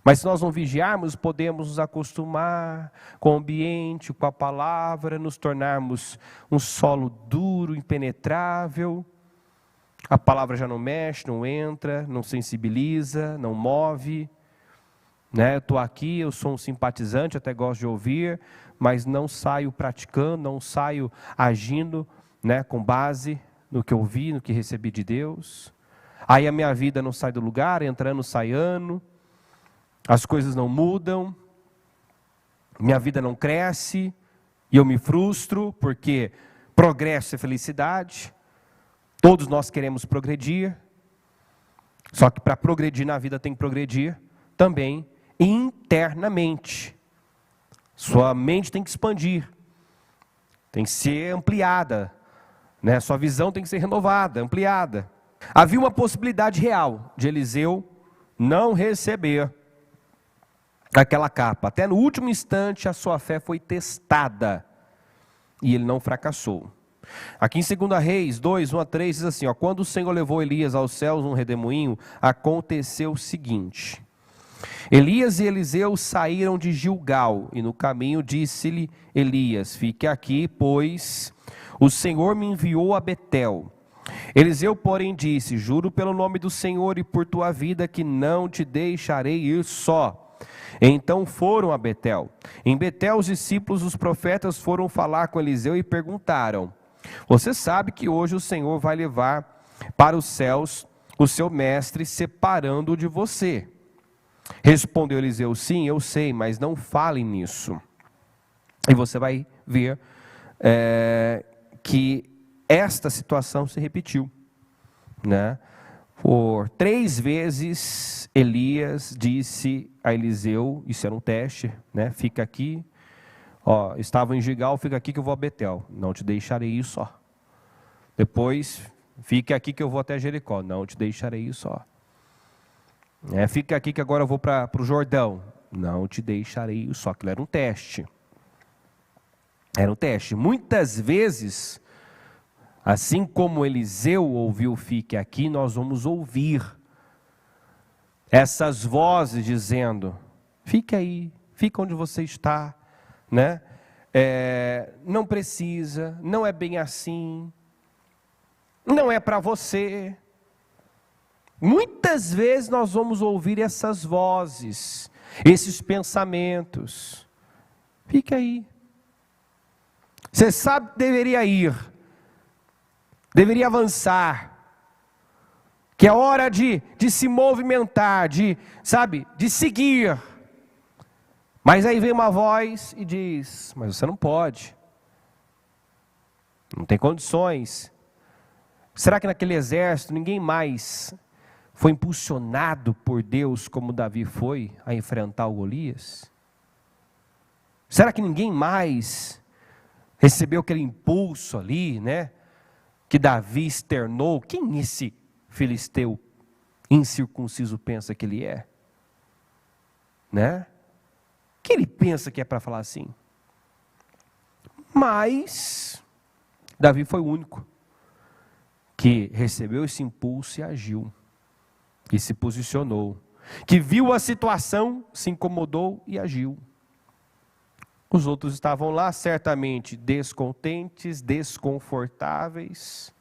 Mas se nós não vigiarmos, podemos nos acostumar com o ambiente, com a palavra, nos tornarmos um solo duro, impenetrável. A palavra já não mexe, não entra, não sensibiliza, não move. Né? Eu estou aqui, eu sou um simpatizante, até gosto de ouvir, mas não saio praticando, não saio agindo, né, com base no que eu vi, no que recebi de Deus. Aí a minha vida não sai do lugar, entrando, saindo. As coisas não mudam, minha vida não cresce, e eu me frustro, porque progresso é felicidade, todos nós queremos progredir, só que para progredir na vida tem que progredir também internamente, sua mente tem que expandir, tem que ser ampliada, né? Sua visão tem que ser renovada, ampliada. Havia uma possibilidade real de Eliseu não receber aquela capa. Até no último instante a sua fé foi testada e ele não fracassou. Aqui em 2 Reis 2, 1-3 diz assim, ó, quando o Senhor levou Elias aos céus num redemoinho, aconteceu o seguinte: Elias e Eliseu saíram de Gilgal e no caminho disse-lhe Elias, fique aqui, pois o Senhor me enviou a Betel. Eliseu, porém, disse, juro pelo nome do Senhor e por tua vida que não te deixarei ir só. Então foram a Betel. Em Betel, os discípulos, os profetas, foram falar com Eliseu e perguntaram: você sabe que hoje o Senhor vai levar para os céus o seu mestre, separando-o de você? Respondeu Eliseu: sim, eu sei, mas não falem nisso. E você vai ver que esta situação se repetiu, né? Por 3 vezes Elias disse a Eliseu, isso era um teste, né? Fica aqui, ó, estava em Gigal, fica aqui que eu vou a Betel, não te deixarei ir só. Depois, fique aqui que eu vou até Jericó, não te deixarei ir só. Fica aqui que agora eu vou para o Jordão, não te deixarei ir só. Aquilo era um teste. Era um teste. Muitas vezes, assim como Eliseu ouviu fique aqui, nós vamos ouvir essas vozes dizendo: fique aí, fica onde você está, né? Não precisa, não é bem assim, não é para você. Muitas vezes nós vamos ouvir essas vozes, esses pensamentos. Fica aí. Você sabe que deveria ir, deveria avançar, que é hora de se movimentar, de seguir. Mas aí vem uma voz e diz: mas você não pode, não tem condições. Será que naquele exército ninguém mais foi impulsionado por Deus como Davi foi a enfrentar o Golias? Será que ninguém mais recebeu aquele impulso ali, né? Que Davi externou? Quem esse filisteu incircunciso pensa que ele é? Né? Que ele pensa que é para falar assim? Mas Davi foi o único que recebeu esse impulso e agiu, e se posicionou, que viu a situação, se incomodou e agiu. Os outros estavam lá certamente descontentes, desconfortáveis.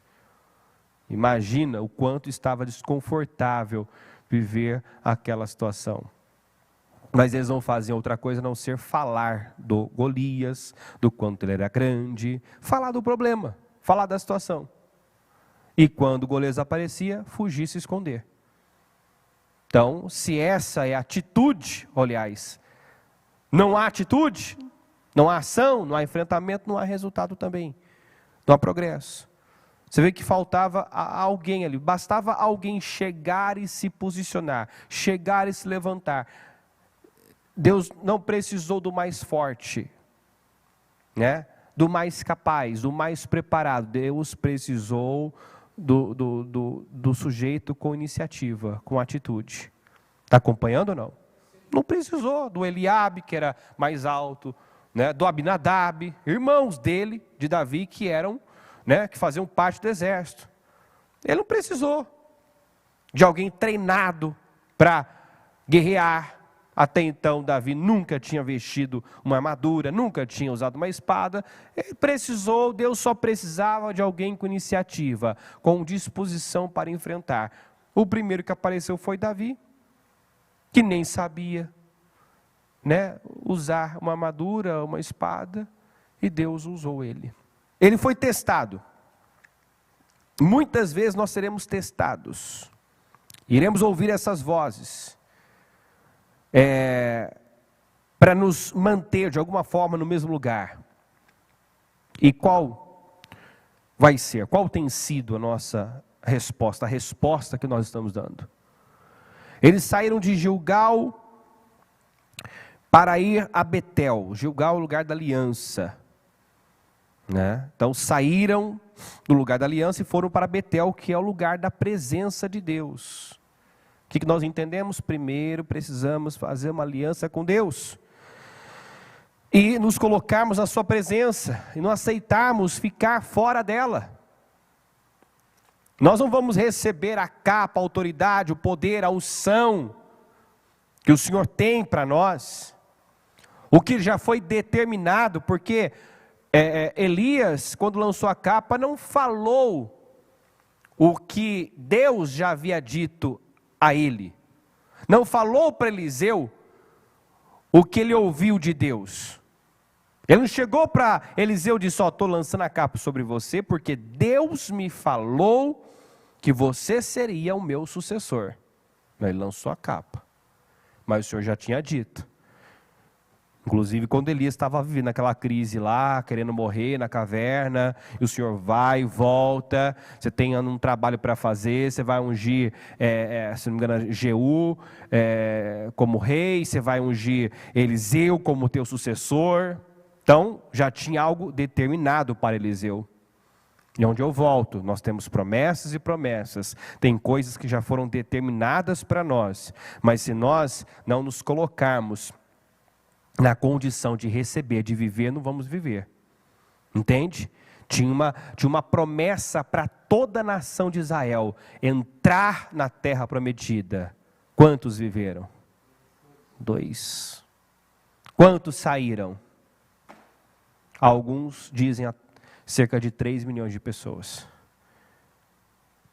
Imagina o quanto estava desconfortável viver aquela situação. Mas eles não faziam outra coisa a não ser falar do Golias, do quanto ele era grande, falar do problema, falar da situação. E quando o Golias aparecia, fugir, se esconder. Então, se essa é a atitude, aliás, não há atitude, não há ação, não há enfrentamento, não há resultado também, não há progresso. Você vê que faltava alguém ali, bastava alguém chegar e se posicionar, chegar e se levantar. Deus não precisou do mais forte, né? Do mais capaz, do mais preparado. Deus precisou do sujeito com iniciativa, com atitude. Está acompanhando ou não? Não precisou do Eliabe, que era mais alto, né? Do Abinadab, irmãos dele, de Davi, que eram, né, que faziam parte do exército. Ele não precisou de alguém treinado para guerrear. Até então Davi nunca tinha vestido uma armadura, nunca tinha usado uma espada. Ele precisou, Deus só precisava de alguém com iniciativa, com disposição para enfrentar. O primeiro que apareceu foi Davi, que nem sabia, né, usar uma armadura, uma espada, e Deus usou ele. Ele foi testado. Muitas vezes nós seremos testados. Iremos ouvir essas vozes. Para nos manter de alguma forma no mesmo lugar. E qual vai ser? Qual tem sido a nossa resposta? A resposta que nós estamos dando. Eles saíram de Gilgal para ir a Betel. Gilgal é o lugar da aliança, né? Então saíram do lugar da aliança e foram para Betel, que é o lugar da presença de Deus. O que nós entendemos? Primeiro precisamos fazer uma aliança com Deus e nos colocarmos na sua presença e não aceitarmos ficar fora dela. Nós não vamos receber a capa, a autoridade, o poder, a unção que o Senhor tem para nós, o que já foi determinado, porque Elias, quando lançou a capa, não falou o que Deus já havia dito a ele. Não falou para Eliseu o que ele ouviu de Deus. Ele não chegou para Eliseu e disse: ó, estou lançando a capa sobre você, porque Deus me falou que você seria o meu sucessor. Ele lançou a capa. Mas o Senhor já tinha dito. Inclusive quando Elias estava vivendo aquela crise lá, querendo morrer na caverna, e o Senhor vai e volta, você tem um trabalho para fazer, você vai ungir, se não me engano, Jeú como rei, você vai ungir Eliseu como teu sucessor. Então já tinha algo determinado para Eliseu. E onde eu volto, nós temos promessas e promessas, tem coisas que já foram determinadas para nós, mas se nós não nos colocarmos na condição de receber, de viver, não vamos viver. Entende? Tinha uma promessa para toda a nação de Israel, entrar na terra prometida. Quantos viveram? 2. Quantos saíram? Alguns dizem cerca de 3 milhões de pessoas.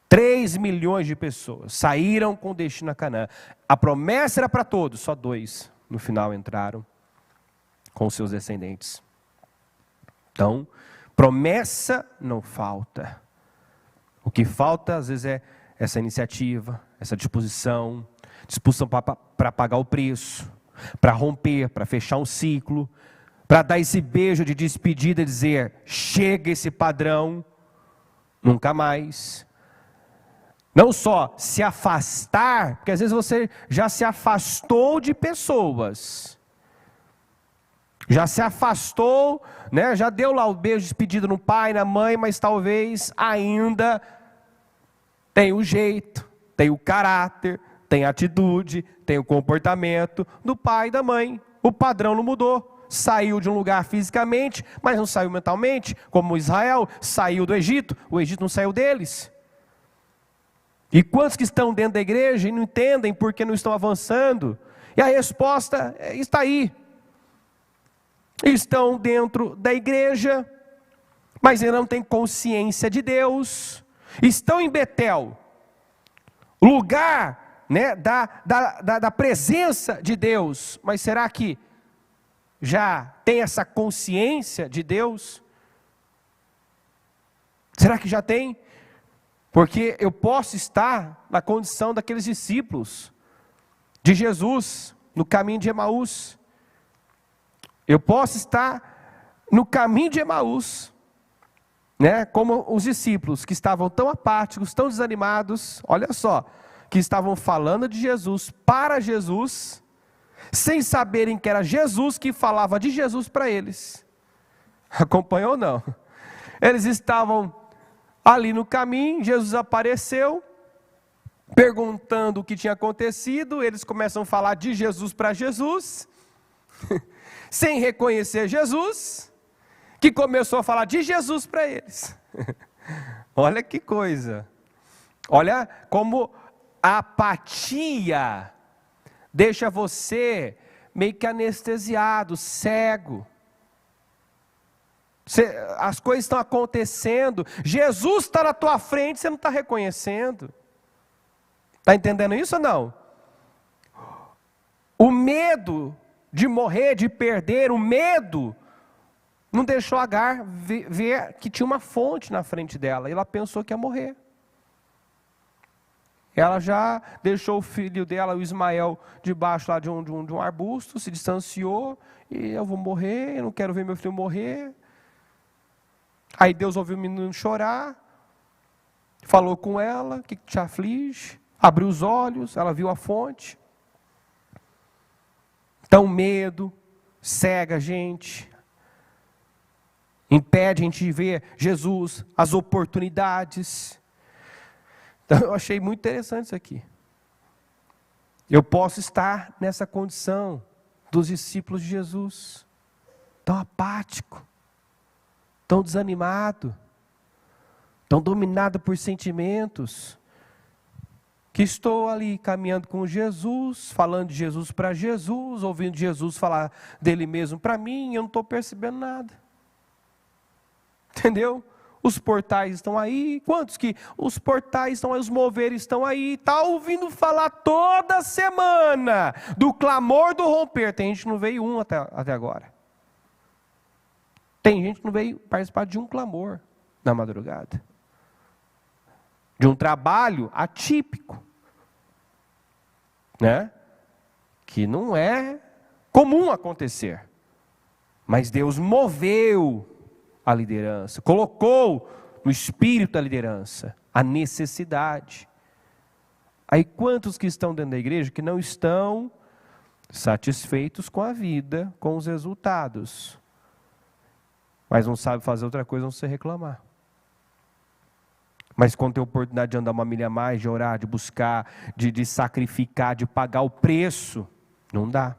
3 milhões de pessoas saíram com destino a Canaã. A promessa era para todos, só 2 no final entraram com seus descendentes. Então, promessa não falta. O que falta às vezes é essa iniciativa, essa disposição para pagar o preço, para romper, para fechar um ciclo, para dar esse beijo de despedida e dizer: chega esse padrão, nunca mais. Não só se afastar, porque às vezes você já se afastou de pessoas, já se afastou, né? Já deu lá o beijo de despedida no pai, na mãe, mas talvez ainda tem o jeito, tem o caráter, tem a atitude, tem o comportamento do pai e da mãe. O padrão não mudou. Saiu de um lugar fisicamente, mas não saiu mentalmente, como Israel saiu do Egito, o Egito não saiu deles. E quantos que estão dentro da igreja e não entendem porque não estão avançando? E a resposta está aí. Estão dentro da igreja, mas ainda não têm consciência de Deus. Estão em Betel, lugar, né, da presença de Deus, mas será que já tem essa consciência de Deus? Será que já tem? Porque eu posso estar na condição daqueles discípulos de Jesus, no caminho de Emaús. Eu posso estar no caminho de Emaús, né? Como os discípulos que estavam tão apáticos, tão desanimados, olha só, que estavam falando de Jesus para Jesus, sem saberem que era Jesus que falava de Jesus para eles. Acompanhou ou não? Eles estavam ali no caminho, Jesus apareceu, perguntando o que tinha acontecido, eles começam a falar de Jesus para Jesus, sem reconhecer Jesus, que começou a falar de Jesus para eles. Olha que coisa. Olha como a apatia deixa você meio que anestesiado, cego. As coisas estão acontecendo, Jesus está na tua frente, você não está reconhecendo. Está entendendo isso ou não? O medo de morrer, de perder, o medo não deixou Agar ver que tinha uma fonte na frente dela, e ela pensou que ia morrer. Ela já deixou o filho dela, o Ismael, debaixo lá de um arbusto, se distanciou, e eu vou morrer, eu não quero ver meu filho morrer. Aí Deus ouviu o menino chorar, falou com ela: o que te aflige? Abriu os olhos, ela viu a fonte. Então medo cega a gente, impede a gente de ver Jesus, as oportunidades. Então eu achei muito interessante isso aqui. Eu posso estar nessa condição dos discípulos de Jesus, tão apático, tão desanimado, tão dominado por sentimentos, que estou ali caminhando com Jesus, falando de Jesus para Jesus, ouvindo Jesus falar dele mesmo para mim, e eu não estou percebendo nada. Entendeu? Os portais estão aí. Quantos que os portais estão aí, os moveres estão aí. Está ouvindo falar toda semana do clamor do romper. Tem gente que não veio um até agora. Tem gente que não veio participar de um clamor na madrugada. De um trabalho atípico, né? Que não é comum acontecer. Mas Deus moveu a liderança, colocou no espírito da liderança a necessidade. Aí quantos que estão dentro da igreja que não estão satisfeitos com a vida, com os resultados, mas não sabe fazer outra coisa, não se reclamar. Mas quando tem oportunidade de andar uma milha a mais, de orar, de buscar, de sacrificar, de pagar o preço, não dá.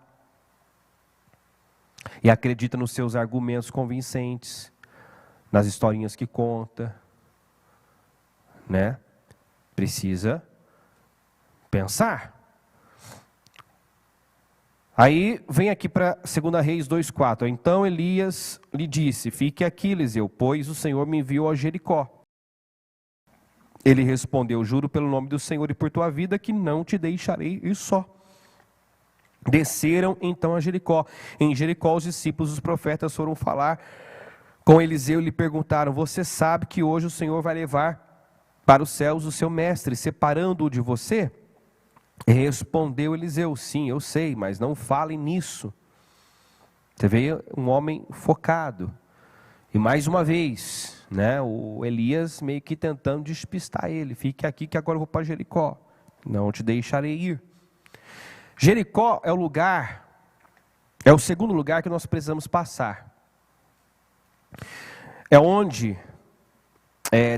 E acredita nos seus argumentos convincentes, nas historinhas que conta, né? Precisa pensar. Aí vem aqui para 2 Reis 2,4. Então Elias lhe disse: fique aqui, Eliseu, pois o Senhor me enviou a Jericó. Ele respondeu: juro pelo nome do Senhor e por tua vida que não te deixarei ir só. Desceram então a Jericó. Em Jericó os discípulos dos profetas foram falar com Eliseu e lhe perguntaram: você sabe que hoje o Senhor vai levar para os céus o seu mestre, separando-o de você? Respondeu Eliseu: sim, eu sei, mas não falem nisso. Você vê um homem focado. E mais uma vez, né, o Elias meio que tentando despistar ele: fique aqui que agora eu vou para Jericó, não te deixarei ir. Jericó é o lugar, é o segundo lugar que nós precisamos passar. É onde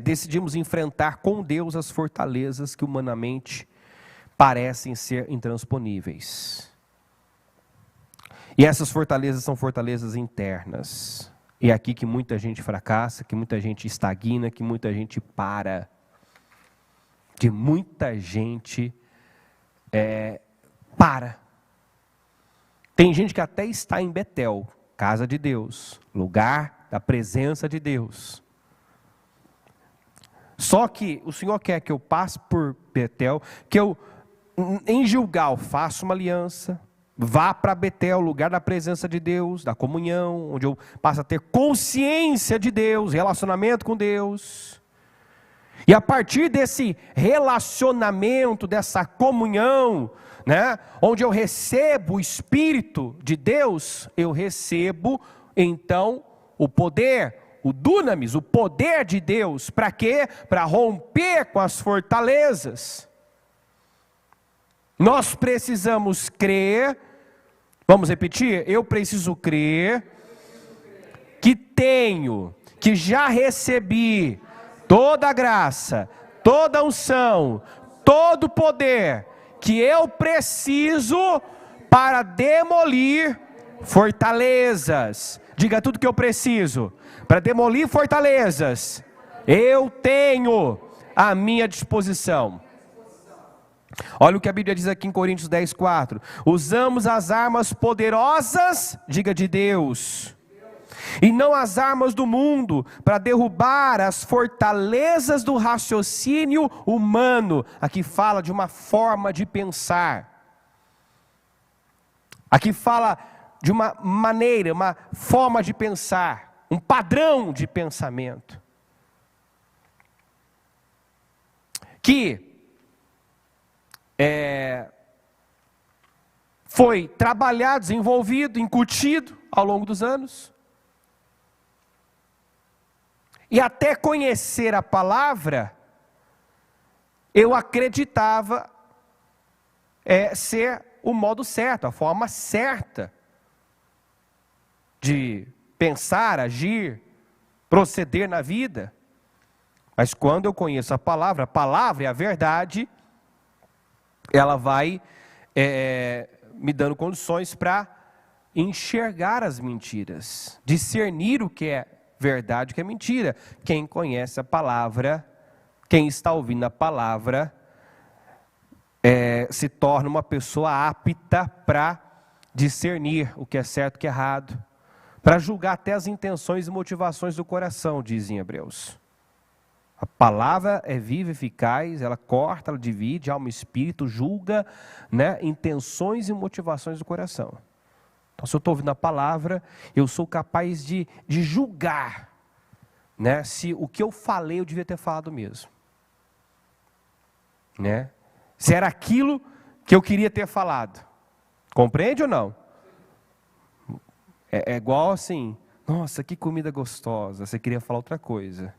decidimos enfrentar com Deus as fortalezas que humanamente parecem ser intransponíveis. E essas fortalezas são fortalezas internas. E é aqui que muita gente fracassa, que muita gente estagna, que muita gente para. Que muita gente para. Tem gente que até está em Betel, casa de Deus, lugar da presença de Deus. Só que o Senhor quer que eu passe por Betel, que eu em Gilgal faça uma aliança, vá para Betel, lugar da presença de Deus, da comunhão, onde eu passo a ter consciência de Deus, relacionamento com Deus. E a partir desse relacionamento, dessa comunhão, né, onde eu recebo o Espírito de Deus, eu recebo então o poder, o dunamis, o poder de Deus. Para quê? Para romper com as fortalezas. Nós precisamos crer, vamos repetir? Eu preciso crer que tenho, que já recebi toda a graça, toda a unção, todo o poder que eu preciso para demolir fortalezas. Diga tudo que eu preciso para demolir fortalezas. Eu tenho à minha disposição. Olha o que a Bíblia diz aqui em Coríntios 10,4. Usamos as armas poderosas, diga, de Deus, e não as armas do mundo, para derrubar as fortalezas do raciocínio humano. Aqui fala de uma forma de pensar. Aqui fala de uma maneira, uma forma de pensar, um padrão de pensamento. Que foi trabalhado, desenvolvido, incutido ao longo dos anos. E até conhecer a palavra, eu acreditava ser o modo certo, a forma certa de pensar, agir, proceder na vida. Mas quando eu conheço a palavra é a verdade, ela vai me dando condições para enxergar as mentiras, discernir o que é verdade e o que é mentira. Quem conhece a palavra, quem está ouvindo a palavra, se torna uma pessoa apta para discernir o que é certo e o que é errado, para julgar até as intenções e motivações do coração, diz em Hebreus. A palavra é viva, eficaz, ela corta, ela divide alma e espírito, julga, né, intenções e motivações do coração. Então, se eu estou ouvindo a palavra, eu sou capaz de julgar, né, se o que eu falei eu devia ter falado mesmo. Né? Se era aquilo que eu queria ter falado. Compreende ou não? É igual assim, nossa, que comida gostosa, você queria falar outra coisa.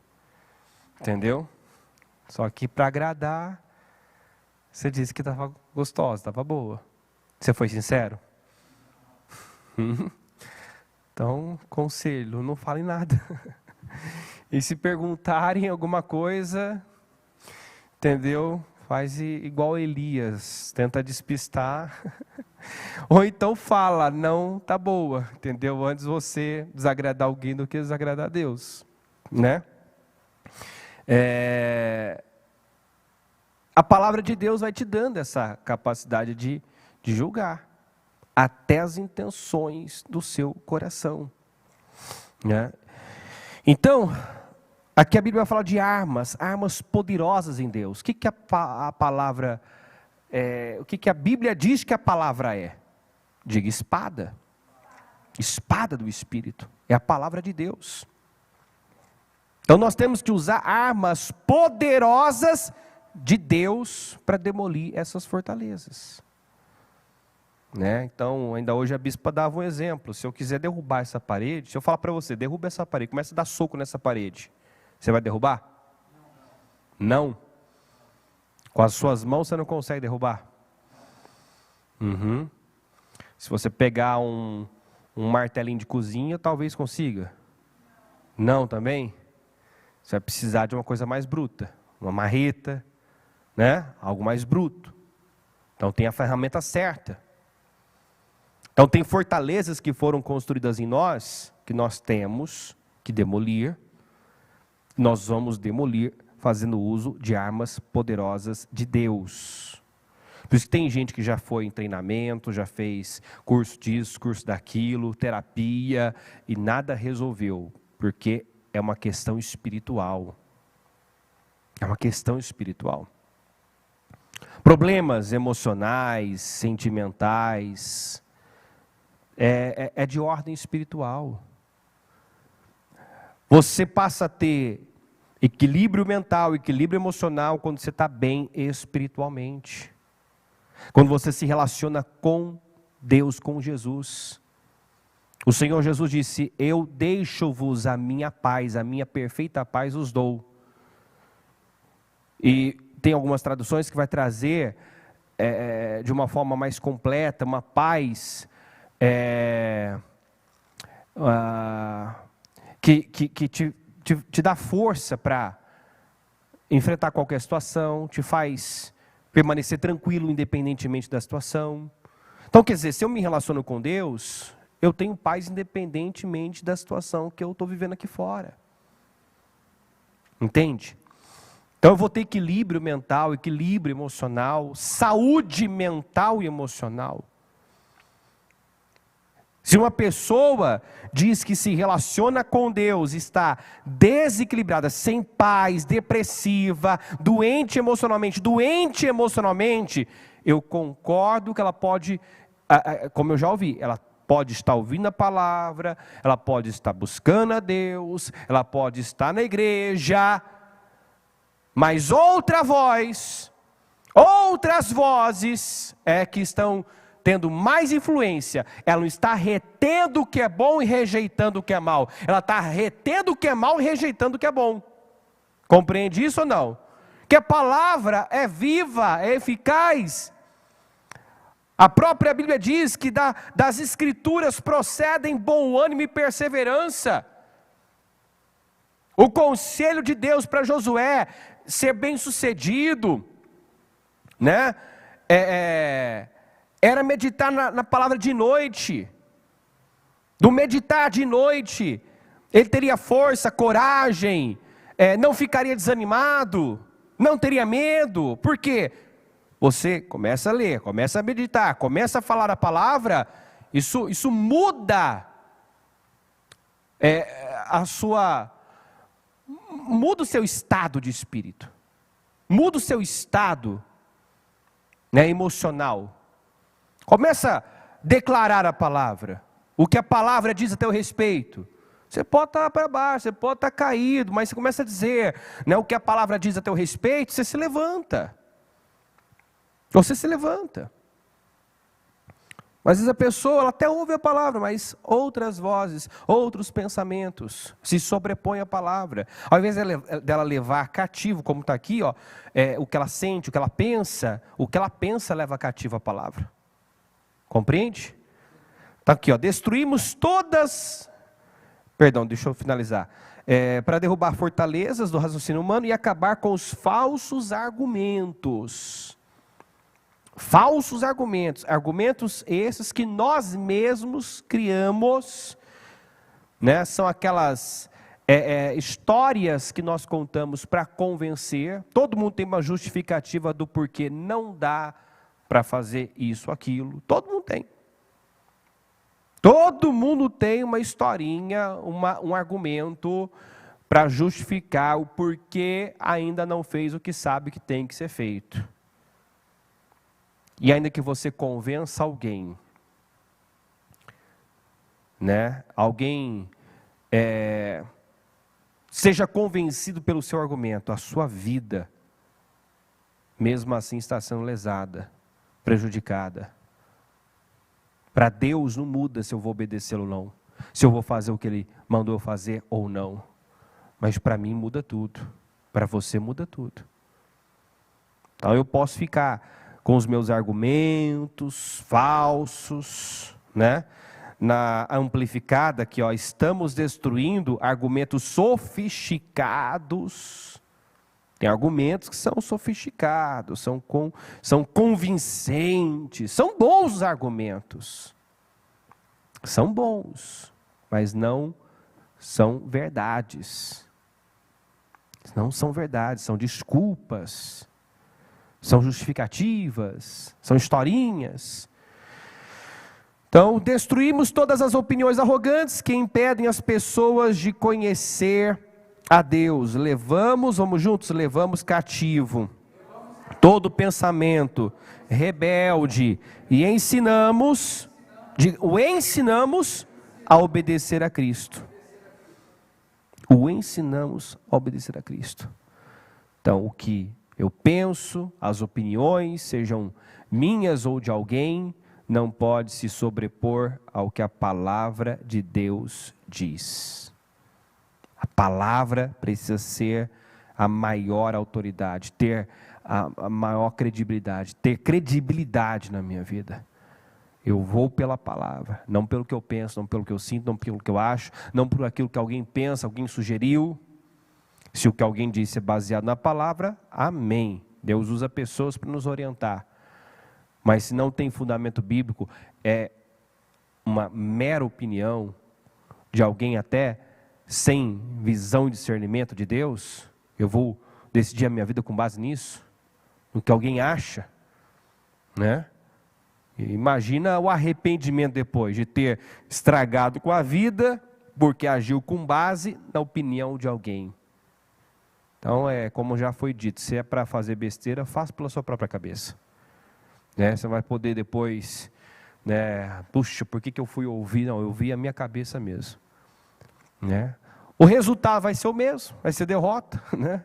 Entendeu? Só que para agradar, você disse que estava gostosa, estava boa. Você foi sincero? Então, conselho, não fale nada. E se perguntarem alguma coisa, entendeu? Faz igual Elias, tenta despistar. Ou então fala, não, tá boa, entendeu? Antes você desagradar alguém do que desagradar a Deus, né? A palavra de Deus vai te dando essa capacidade de julgar até as intenções do seu coração, né? Então, aqui a Bíblia vai falar de armas poderosas em Deus. O que a palavra o que a Bíblia diz que a palavra é? Diga espada. Espada do Espírito. É a palavra de Deus. Então nós temos que usar armas poderosas de Deus para demolir essas fortalezas. Né? Então, ainda hoje a bispa dava um exemplo. Se eu quiser derrubar essa parede, se eu falar para você, derruba essa parede, começa a dar soco nessa parede, você vai derrubar? Não. Com as suas mãos você não consegue derrubar? Se você pegar um martelinho de cozinha, talvez consiga. Não também? Você vai precisar de uma coisa mais bruta, uma marreta, né? Algo mais bruto. Então tem a ferramenta certa. Então tem fortalezas que foram construídas em nós, que nós temos que demolir. Nós vamos demolir fazendo uso de armas poderosas de Deus. Por isso que tem gente que já foi em treinamento, já fez curso disso, curso daquilo, terapia, e nada resolveu, porque é uma questão espiritual. É uma questão espiritual. Problemas emocionais, sentimentais, é de ordem espiritual. Você passa a ter equilíbrio mental, equilíbrio emocional quando você está bem espiritualmente. Quando você se relaciona com Deus, com Jesus. O Senhor Jesus disse, eu deixo-vos a minha paz, a minha perfeita paz os dou. E tem algumas traduções que vai trazer de uma forma mais completa, uma paz que te dá força para enfrentar qualquer situação, te faz permanecer tranquilo independentemente da situação. Então, quer dizer, se eu me relaciono com Deus, eu tenho paz independentemente da situação que eu estou vivendo aqui fora. Entende? Então eu vou ter equilíbrio mental, equilíbrio emocional, saúde mental e emocional. Se uma pessoa diz que se relaciona com Deus, está desequilibrada, sem paz, depressiva, doente emocionalmente, eu concordo que ela pode, como eu já ouvi, ela pode estar ouvindo a palavra, ela pode estar buscando a Deus, ela pode estar na igreja, mas outra voz, outras vozes que estão tendo mais influência, ela não está retendo o que é bom e rejeitando o que é mal. Ela está retendo o que é mal e rejeitando o que é bom. Compreende isso ou não? Que a palavra é viva, é eficaz. A própria Bíblia diz que das Escrituras procedem bom ânimo e perseverança. O conselho de Deus para Josué ser bem sucedido, né? Era meditar na palavra de noite. Do meditar de noite, ele teria força, coragem, não ficaria desanimado, não teria medo. Por quê? Você começa a ler, começa a meditar, começa a falar a palavra, isso muda muda o seu estado de espírito. Muda o seu estado, né, emocional. Começa a declarar a palavra. O que a palavra diz a teu respeito. Você pode estar para baixo, você pode estar caído, mas você começa a dizer, né, o que a palavra diz a teu respeito, você se levanta. Você se levanta. Mas às vezes a pessoa, ela até ouve a palavra, mas outras vozes, outros pensamentos se sobrepõem à palavra. Ao invés dela levar cativo, como está aqui, ó, o que ela sente, o que ela pensa leva cativo a palavra. Compreende? Está aqui, ó, destruímos todas... Perdão, deixa eu finalizar. Para derrubar fortalezas do raciocínio humano e acabar com os falsos argumentos. Falsos argumentos. Argumentos esses que nós mesmos criamos, né? São aquelas histórias que nós contamos para convencer. Todo mundo tem uma justificativa do porquê não dá para fazer isso, aquilo. Todo mundo tem. Todo mundo tem uma historinha, um argumento para justificar o porquê ainda não fez o que sabe que tem que ser feito. E ainda que você convença alguém, né? Alguém seja convencido pelo seu argumento, a sua vida, mesmo assim está sendo lesada, prejudicada. Para Deus não muda se eu vou obedecê-lo ou não, se eu vou fazer o que Ele mandou eu fazer ou não. Mas para mim muda tudo, para você muda tudo. Então eu posso ficar com os meus argumentos falsos, né? Na amplificada aqui, ó, estamos destruindo argumentos sofisticados. Tem argumentos que são sofisticados, são convincentes, são bons os argumentos. São bons, mas não são verdades. Não são verdades, são desculpas, são justificativas, são historinhas. Então, destruímos todas as opiniões arrogantes que impedem as pessoas de conhecer a Deus. Vamos juntos, levamos cativo todo pensamento rebelde e ensinamos a obedecer a Cristo. O ensinamos a obedecer a Cristo. Então, o que eu penso, as opiniões, sejam minhas ou de alguém, não pode se sobrepor ao que a palavra de Deus diz. A palavra precisa ser a maior autoridade, ter a maior credibilidade, ter credibilidade na minha vida. Eu vou pela palavra, não pelo que eu penso, não pelo que eu sinto, não pelo que eu acho, não por aquilo que alguém pensa, alguém sugeriu. Se o que alguém disse é baseado na palavra, amém. Deus usa pessoas para nos orientar. Mas se não tem fundamento bíblico, é uma mera opinião de alguém até sem visão e discernimento de Deus, eu vou decidir a minha vida com base nisso, no que alguém acha, né? Imagina o arrependimento depois de ter estragado com a vida, porque agiu com base na opinião de alguém. Então, como já foi dito, se é para fazer besteira, faça pela sua própria cabeça. Né? Você vai poder depois, né? Puxa, por que eu fui ouvir? Não, eu ouvi a minha cabeça mesmo. Né? O resultado vai ser o mesmo, vai ser derrota, né?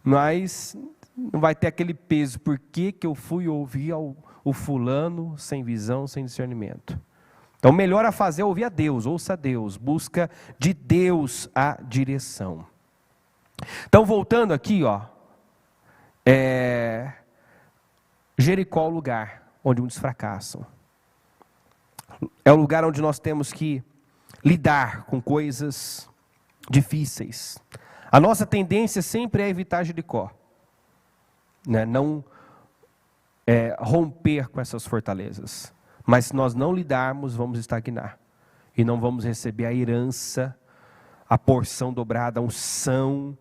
Mas não vai ter aquele peso. Por que eu fui ouvir o fulano sem visão, sem discernimento? Então, melhor a fazer é ouvir a Deus, ouça a Deus, busca de Deus a direção. Então, voltando aqui, ó, Jericó é o lugar onde muitos fracassam. É o lugar onde nós temos que lidar com coisas difíceis. A nossa tendência sempre é evitar Jericó, né? Não romper com essas fortalezas. Mas se nós não lidarmos, vamos estagnar. E não vamos receber a herança, a porção dobrada, a unção,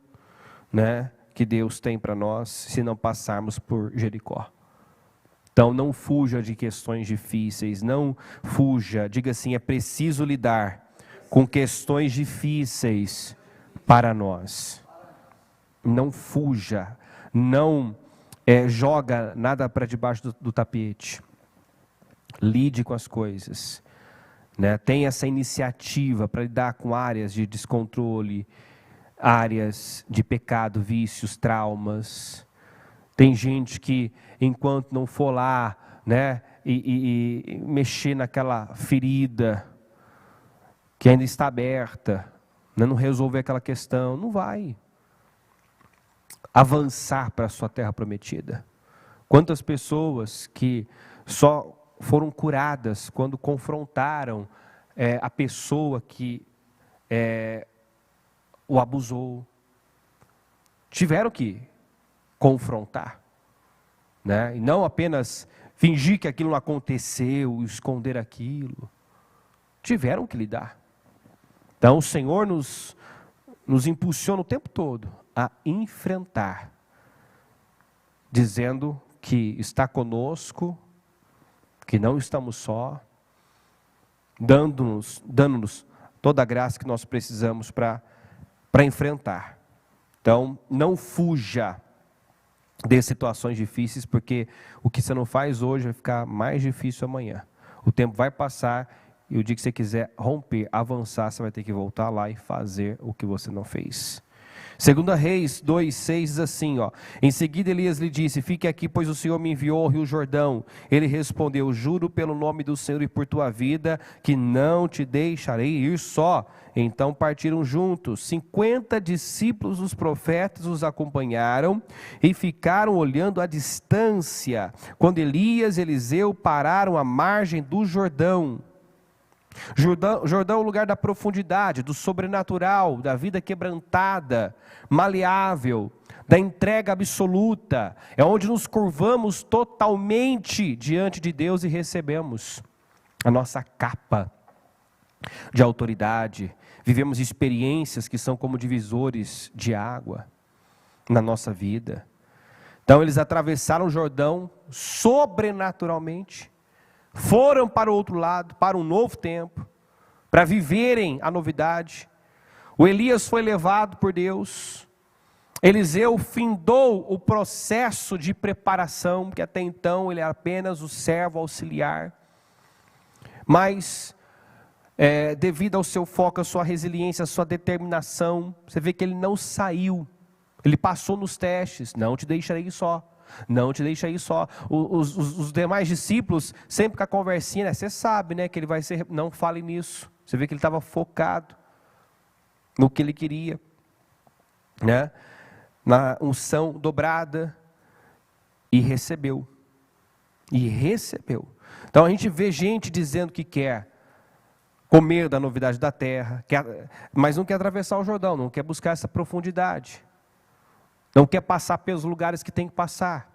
né, que Deus tem para nós, se não passarmos por Jericó. Então não fuja de questões difíceis, não fuja, diga assim, é preciso lidar com questões difíceis para nós. não fuja, não joga nada para debaixo do tapete. Lide com as coisas, né? Tenha essa iniciativa para lidar com áreas de descontrole, áreas de pecado, vícios, traumas. Tem gente que, enquanto não for lá, né, e mexer naquela ferida que ainda está aberta, né, não resolver aquela questão, não vai avançar para a sua terra prometida. Quantas pessoas que só foram curadas quando confrontaram a pessoa que o abusou, tiveram que confrontar, né? E não apenas fingir que aquilo não aconteceu, esconder aquilo, tiveram que lidar. Então o Senhor nos impulsiona o tempo todo a enfrentar, dizendo que está conosco, que não estamos só, dando-nos toda a graça que nós precisamos para enfrentar. Então, não fuja de situações difíceis, porque o que você não faz hoje vai ficar mais difícil amanhã. O tempo vai passar e o dia que você quiser romper, avançar, você vai ter que voltar lá e fazer o que você não fez. 2 Reis 2,6 diz assim, ó: em seguida Elias lhe disse: fique aqui, pois o Senhor me enviou ao rio Jordão. Ele respondeu: juro pelo nome do Senhor e por tua vida, que não te deixarei ir só. Então partiram juntos. 50 discípulos dos profetas os acompanharam e ficaram olhando à distância, quando Elias e Eliseu pararam à margem do Jordão. Jordão é o lugar da profundidade, do sobrenatural, da vida quebrantada, maleável, da entrega absoluta. É onde nos curvamos totalmente diante de Deus e recebemos a nossa capa de autoridade. Vivemos experiências que são como divisores de água na nossa vida. Então eles atravessaram o Jordão sobrenaturalmente, foram para o outro lado, para um novo tempo, para viverem a novidade. O Elias foi levado por Deus. Eliseu findou o processo de preparação, que até então ele era apenas o servo auxiliar. Mas, devido ao seu foco, a sua resiliência, a sua determinação, você vê que ele não saiu. Ele passou nos testes: não te deixarei só. Não te deixa aí só. Os demais discípulos, sempre com a conversinha, né? Você sabe, né, que ele vai ser, não fale nisso. Você vê que ele estava focado no que ele queria, né? Na unção dobrada, e recebeu. Então a gente vê gente dizendo que quer comer da novidade da terra, mas não quer atravessar o Jordão, não quer buscar essa profundidade. Não quer passar pelos lugares que tem que passar.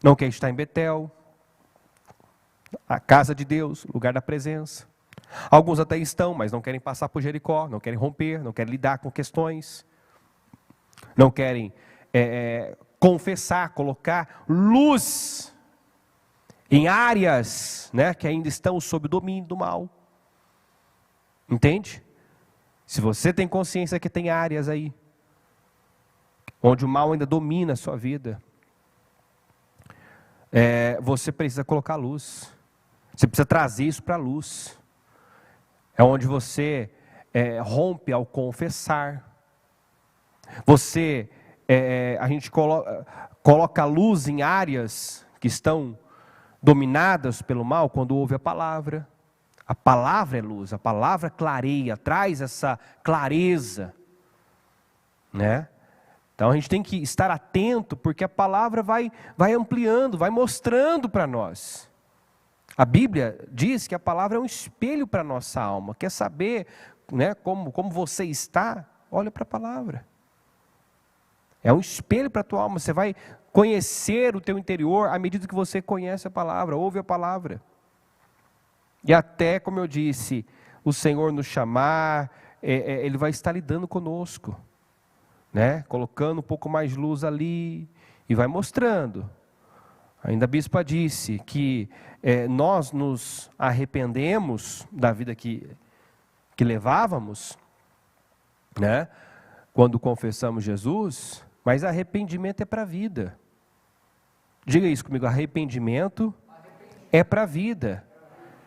Não quer estar em Betel, a casa de Deus, lugar da presença. Alguns até estão, mas não querem passar por Jericó, não querem romper, não querem lidar com questões. Não querem confessar, colocar luz em áreas, né, que ainda estão sob o domínio do mal. Entende? Se você tem consciência que tem áreas aí onde o mal ainda domina a sua vida, você precisa colocar luz. Você precisa trazer isso para a luz. É onde você rompe ao confessar. A gente coloca luz em áreas que estão dominadas pelo mal quando ouve a palavra. A palavra é luz, a palavra clareia, traz essa clareza, né? Então a gente tem que estar atento, porque a palavra vai ampliando, vai mostrando para nós. A Bíblia diz que a palavra é um espelho para a nossa alma. Quer saber, né, como você está? Olha para a palavra. É um espelho para a tua alma. Você vai conhecer o teu interior à medida que você conhece a palavra, ouve a palavra. E até, como eu disse, o Senhor nos chamar, Ele vai estar lidando conosco, né? Colocando um pouco mais de luz ali e vai mostrando. Ainda a bispa disse que nós nos arrependemos da vida que levávamos, né? Quando confessamos Jesus, Mas arrependimento é para a vida. Diga isso comigo, arrependimento é para a vida.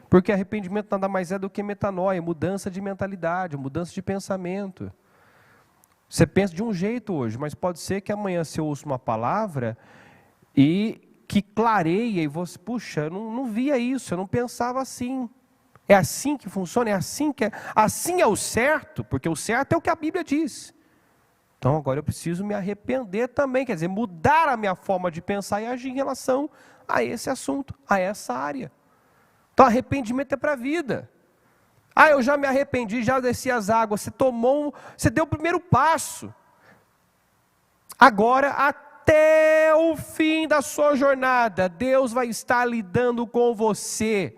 Porque arrependimento nada mais é do que metanoia, mudança de mentalidade, mudança de pensamento. Você pensa de um jeito hoje, mas pode ser que amanhã você ouça uma palavra e que clareia e você, puxa, eu não via isso, eu não pensava assim. É assim que funciona, assim é o certo, porque o certo é o que a Bíblia diz. Então agora eu preciso me arrepender também, quer dizer, mudar a minha forma de pensar e agir em relação a esse assunto, a essa área. Então arrependimento é para a vida. Eu já me arrependi, já desci as águas, você deu o primeiro passo. Agora, até o fim da sua jornada, Deus vai estar lidando com você,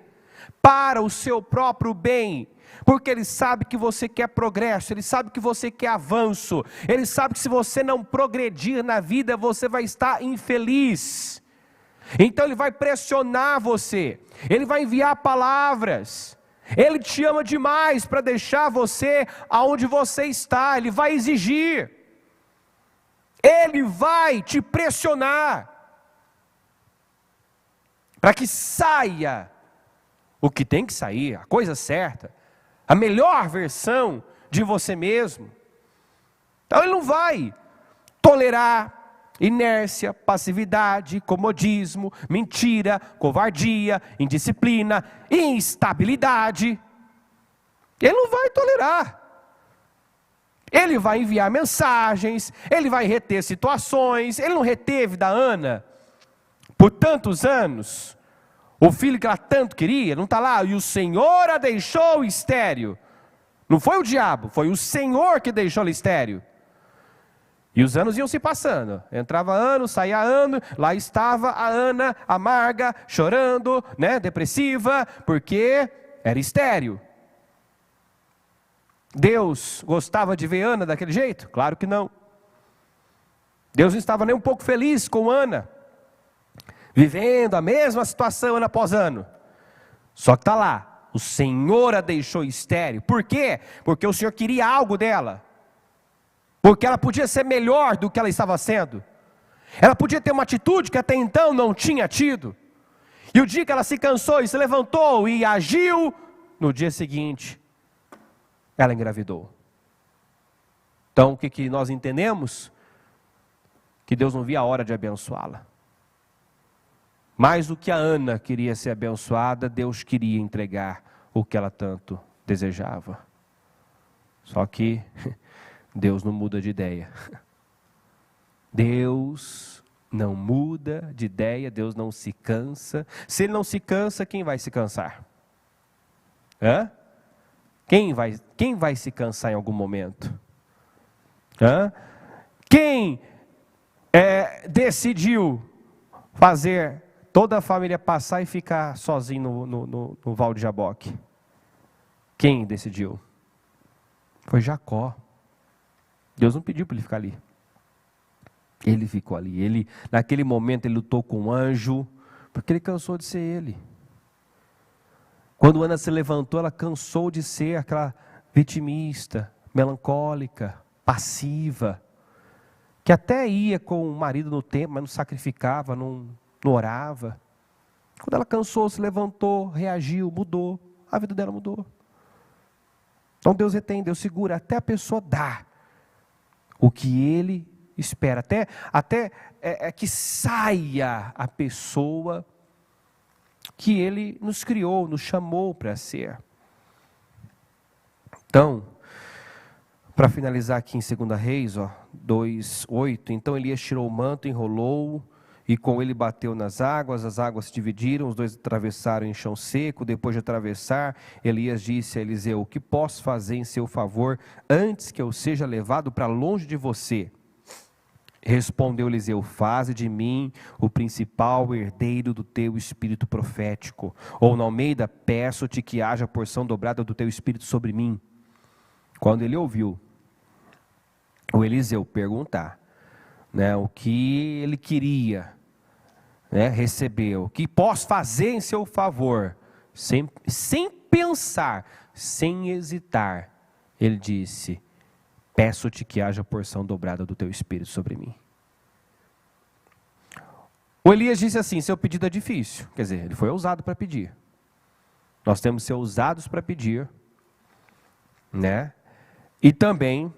para o seu próprio bem, porque Ele sabe que você quer progresso, Ele sabe que você quer avanço, Ele sabe que se você não progredir na vida, você vai estar infeliz. Então Ele vai pressionar você, Ele vai enviar palavras, Ele te ama demais para deixar você aonde você está, Ele vai exigir, Ele vai te pressionar, para que saia o que tem que sair, a coisa certa, a melhor versão de você mesmo. Então Ele não vai tolerar inércia, passividade, comodismo, mentira, covardia, indisciplina, instabilidade. Ele não vai tolerar. Ele vai enviar mensagens, Ele vai reter situações. Ele não reteve da Ana por tantos anos o filho que ela tanto queria, não está lá, e o Senhor a deixou estéril. Não foi o diabo, foi o Senhor que deixou ela estéril. E os anos iam se passando, entrava ano, saía ano, lá estava a Ana amarga, chorando, depressiva, porque era estéril. Deus gostava de ver Ana daquele jeito? Claro que não. Deus não estava nem um pouco feliz com Ana, vivendo a mesma situação ano após ano. Só que está lá, o Senhor a deixou estéril. Por quê? Porque o Senhor queria algo dela. Porque ela podia ser melhor do que ela estava sendo. Ela podia ter uma atitude que até então não tinha tido. E o dia que ela se cansou e se levantou e agiu, no dia seguinte, ela engravidou. Então o que nós entendemos? Que Deus não via a hora de abençoá-la. Mais do que a Ana queria ser abençoada, Deus queria entregar o que ela tanto desejava. Só que Deus não muda de ideia. Deus não muda de ideia, Deus não se cansa. Se Ele não se cansa, quem vai se cansar? Quem vai se cansar em algum momento? Quem decidiu fazer toda a família passar e ficar sozinho no Val de Jaboque? Quem decidiu? Foi Jacó. Deus não pediu para ele ficar ali. Ele ficou ali. Naquele momento ele lutou com o anjo, porque ele cansou de ser ele. Quando Ana se levantou, ela cansou de ser aquela vitimista, melancólica, passiva, que até ia com o marido no templo, mas não sacrificava, não orava. Quando ela cansou, se levantou, reagiu, mudou. A vida dela mudou. Então Deus retém, Deus segura, até a pessoa dar o que Ele espera. Até que saia a pessoa que Ele nos criou, nos chamou para ser. Então, para finalizar aqui em 2 Reis, 2:8, então Elias tirou o manto, enrolou, e com ele bateu nas águas, as águas se dividiram, os dois atravessaram em chão seco. Depois de atravessar, Elias disse a Eliseu: o que posso fazer em seu favor, antes que eu seja levado para longe de você? Respondeu Eliseu: faze de mim o principal herdeiro do teu espírito profético. Ou na Almeida, peço-te que haja porção dobrada do teu espírito sobre mim. Quando ele ouviu o Eliseu perguntar, o que ele queria receber, o que posso fazer em seu favor, sem pensar, sem hesitar, ele disse: peço-te que haja porção dobrada do teu espírito sobre mim. O Elias disse assim: seu pedido é difícil. Quer dizer, ele foi ousado para pedir. Nós temos que ser ousados para pedir, né? E também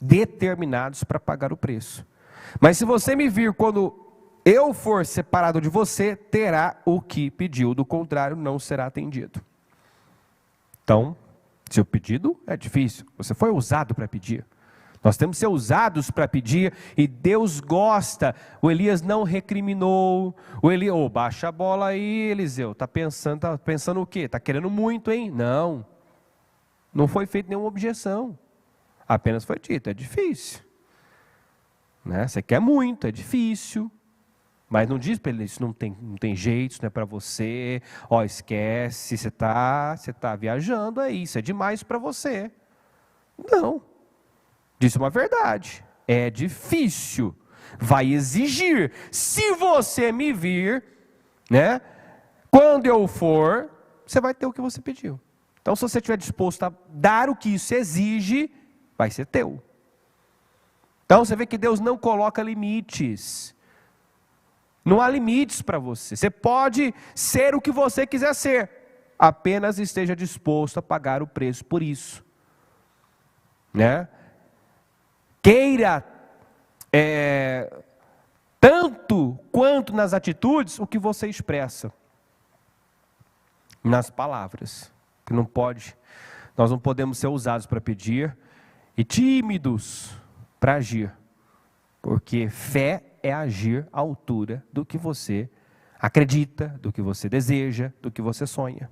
determinados para pagar o preço. Mas se você me vir quando eu for separado de você, terá o que pediu, do contrário não será atendido. Então, seu pedido é difícil, você foi ousado para pedir. Nós temos que ser ousados para pedir, e Deus gosta. O Elias não recriminou. O Elias, baixa a bola aí, Eliseu, tá pensando o quê? Está querendo muito, hein? Não foi feita nenhuma objeção. Apenas foi dito, é difícil. Né? Você quer muito, é difícil. Mas não diz para ele, isso não tem jeito, isso não é para você. Esquece, você tá viajando aí, isso é demais para você. Não. Disse uma verdade, é difícil, vai exigir. Se você me vir, né, quando eu for, você vai ter o que você pediu. Então, se você estiver disposto a dar o que isso exige, vai ser teu. Então, você vê que Deus não coloca limites. Não há limites para você. Você pode ser o que você quiser ser, apenas esteja disposto a pagar o preço por isso, né? Queira, tanto quanto nas atitudes, o que você expressa, nas palavras, que não pode, nós não podemos ser ousados para pedir, e tímidos para agir, porque fé é agir à altura do que você acredita, do que você deseja, do que você sonha.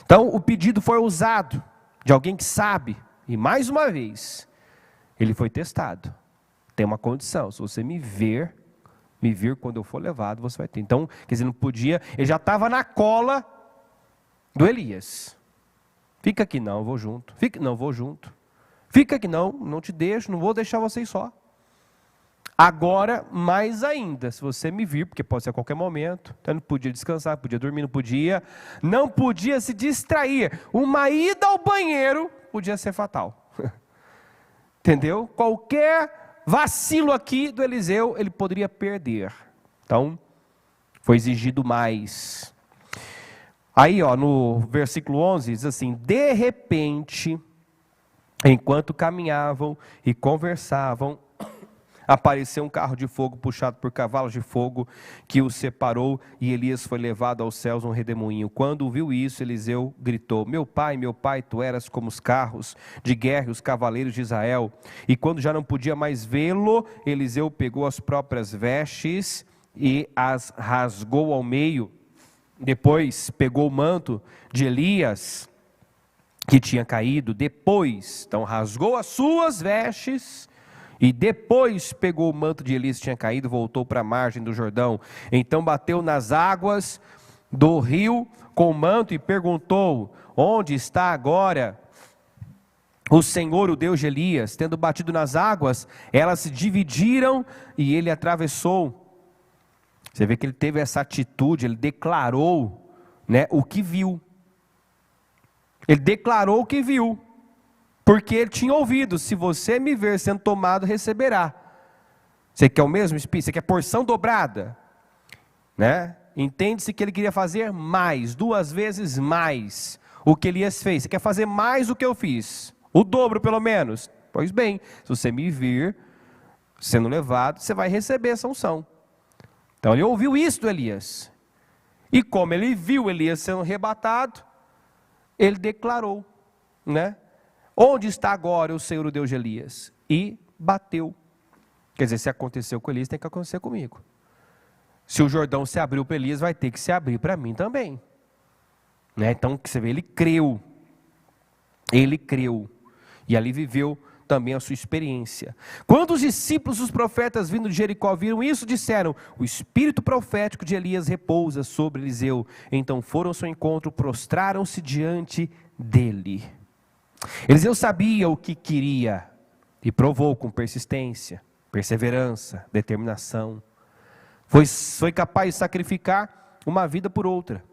Então, o pedido foi ousado, de alguém que sabe, e mais uma vez, ele foi testado. Tem uma condição: se você me vir quando eu for levado, você vai ter. Então, quer dizer, não podia, ele já estava na cola do Elias. Fica aqui não, eu vou junto. Vou junto. Fica aqui não te deixo, não vou deixar vocês só. Agora, mais ainda, se você me vir, porque pode ser a qualquer momento, então não podia descansar, podia dormir, não podia se distrair. Uma ida ao banheiro podia ser fatal. Entendeu? Qualquer vacilo aqui do Eliseu, ele poderia perder. Então, foi exigido mais. Aí, no versículo 11, diz assim: de repente, enquanto caminhavam e conversavam, apareceu um carro de fogo puxado por cavalos de fogo que os separou, e Elias foi levado aos céus num redemoinho. Quando viu isso, Eliseu gritou: meu pai, tu eras como os carros de guerra e os cavaleiros de Israel. E quando já não podia mais vê-lo, Eliseu pegou as próprias vestes e as rasgou ao meio. Depois pegou o manto de Elias que tinha caído. Então rasgou as suas vestes, e depois pegou o manto de Elias que tinha caído e voltou para a margem do Jordão. Então bateu nas águas do rio com o manto e perguntou: onde está agora o Senhor, o Deus de Elias? Tendo batido nas águas, elas se dividiram e ele atravessou. Você vê que ele teve essa atitude, ele declarou, né, o que viu. Ele declarou o que viu. Porque ele tinha ouvido: se você me ver sendo tomado, receberá. Você quer o mesmo espírito? Você quer porção dobrada? Né? Entende-se que ele queria fazer mais, 2 vezes mais o que Elias fez. Você quer fazer mais do que eu fiz? O dobro pelo menos? Pois bem, se você me vir sendo levado, você vai receber essa unção. Então ele ouviu isso do Elias. E como ele viu Elias sendo arrebatado, ele declarou, né? Onde está agora o Senhor, o Deus de Elias? E bateu. Quer dizer, se aconteceu com Elias, tem que acontecer comigo. Se o Jordão se abriu para Elias, vai ter que se abrir para mim também. Né? Então, você vê, ele creu. Ele creu. E ali viveu também a sua experiência. Quando os discípulos dos profetas vindo de Jericó viram isso, disseram: o espírito profético de Elias repousa sobre Eliseu. Então foram ao seu encontro, prostraram-se diante dele. Eliseu sabia o que queria e provou com persistência, perseverança, determinação. Foi capaz de sacrificar uma vida por outra.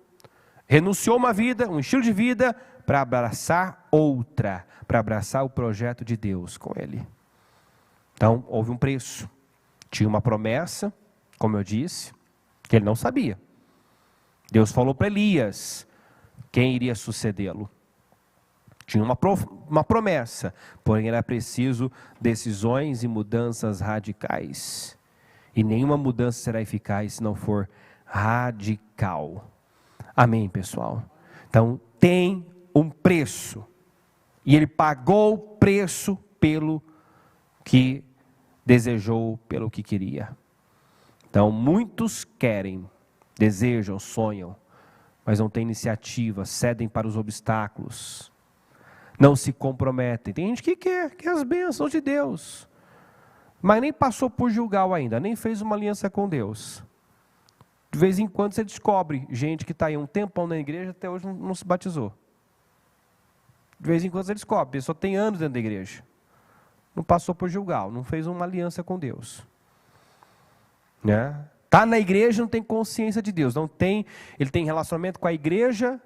Renunciou uma vida, um estilo de vida, para abraçar outra, para abraçar o projeto de Deus com ele. Então, houve um preço. Tinha uma promessa, como eu disse, que ele não sabia. Deus falou para Elias quem iria sucedê-lo. Tinha uma promessa, porém era preciso decisões e mudanças radicais. E nenhuma mudança será eficaz se não for radical. Amém, pessoal? Então, tem um preço. E ele pagou o preço pelo que desejou, pelo que queria. Então, muitos querem, desejam, sonham, mas não têm iniciativa, cedem para os obstáculos. Não se comprometem. Tem gente que quer as bênçãos de Deus, mas nem passou por Gilgal ainda, nem fez uma aliança com Deus. De vez em quando você descobre gente que está aí um tempão na igreja, até hoje não se batizou. De vez em quando você descobre, a pessoa tem anos dentro da igreja, não passou por Gilgal, não fez uma aliança com Deus. Né? Está na igreja, não tem consciência de Deus, ele tem relacionamento com a igreja,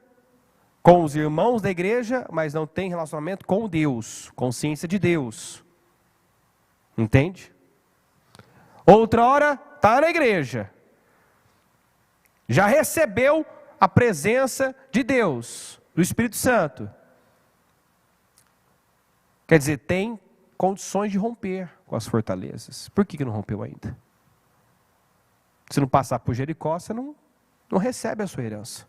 com os irmãos da igreja, mas não tem relacionamento com Deus, consciência de Deus. Entende? Outra hora, está na igreja, já recebeu a presença de Deus, do Espírito Santo. Quer dizer, tem condições de romper com as fortalezas. Por que não rompeu ainda? Se não passar por Jericó, você não recebe a sua herança.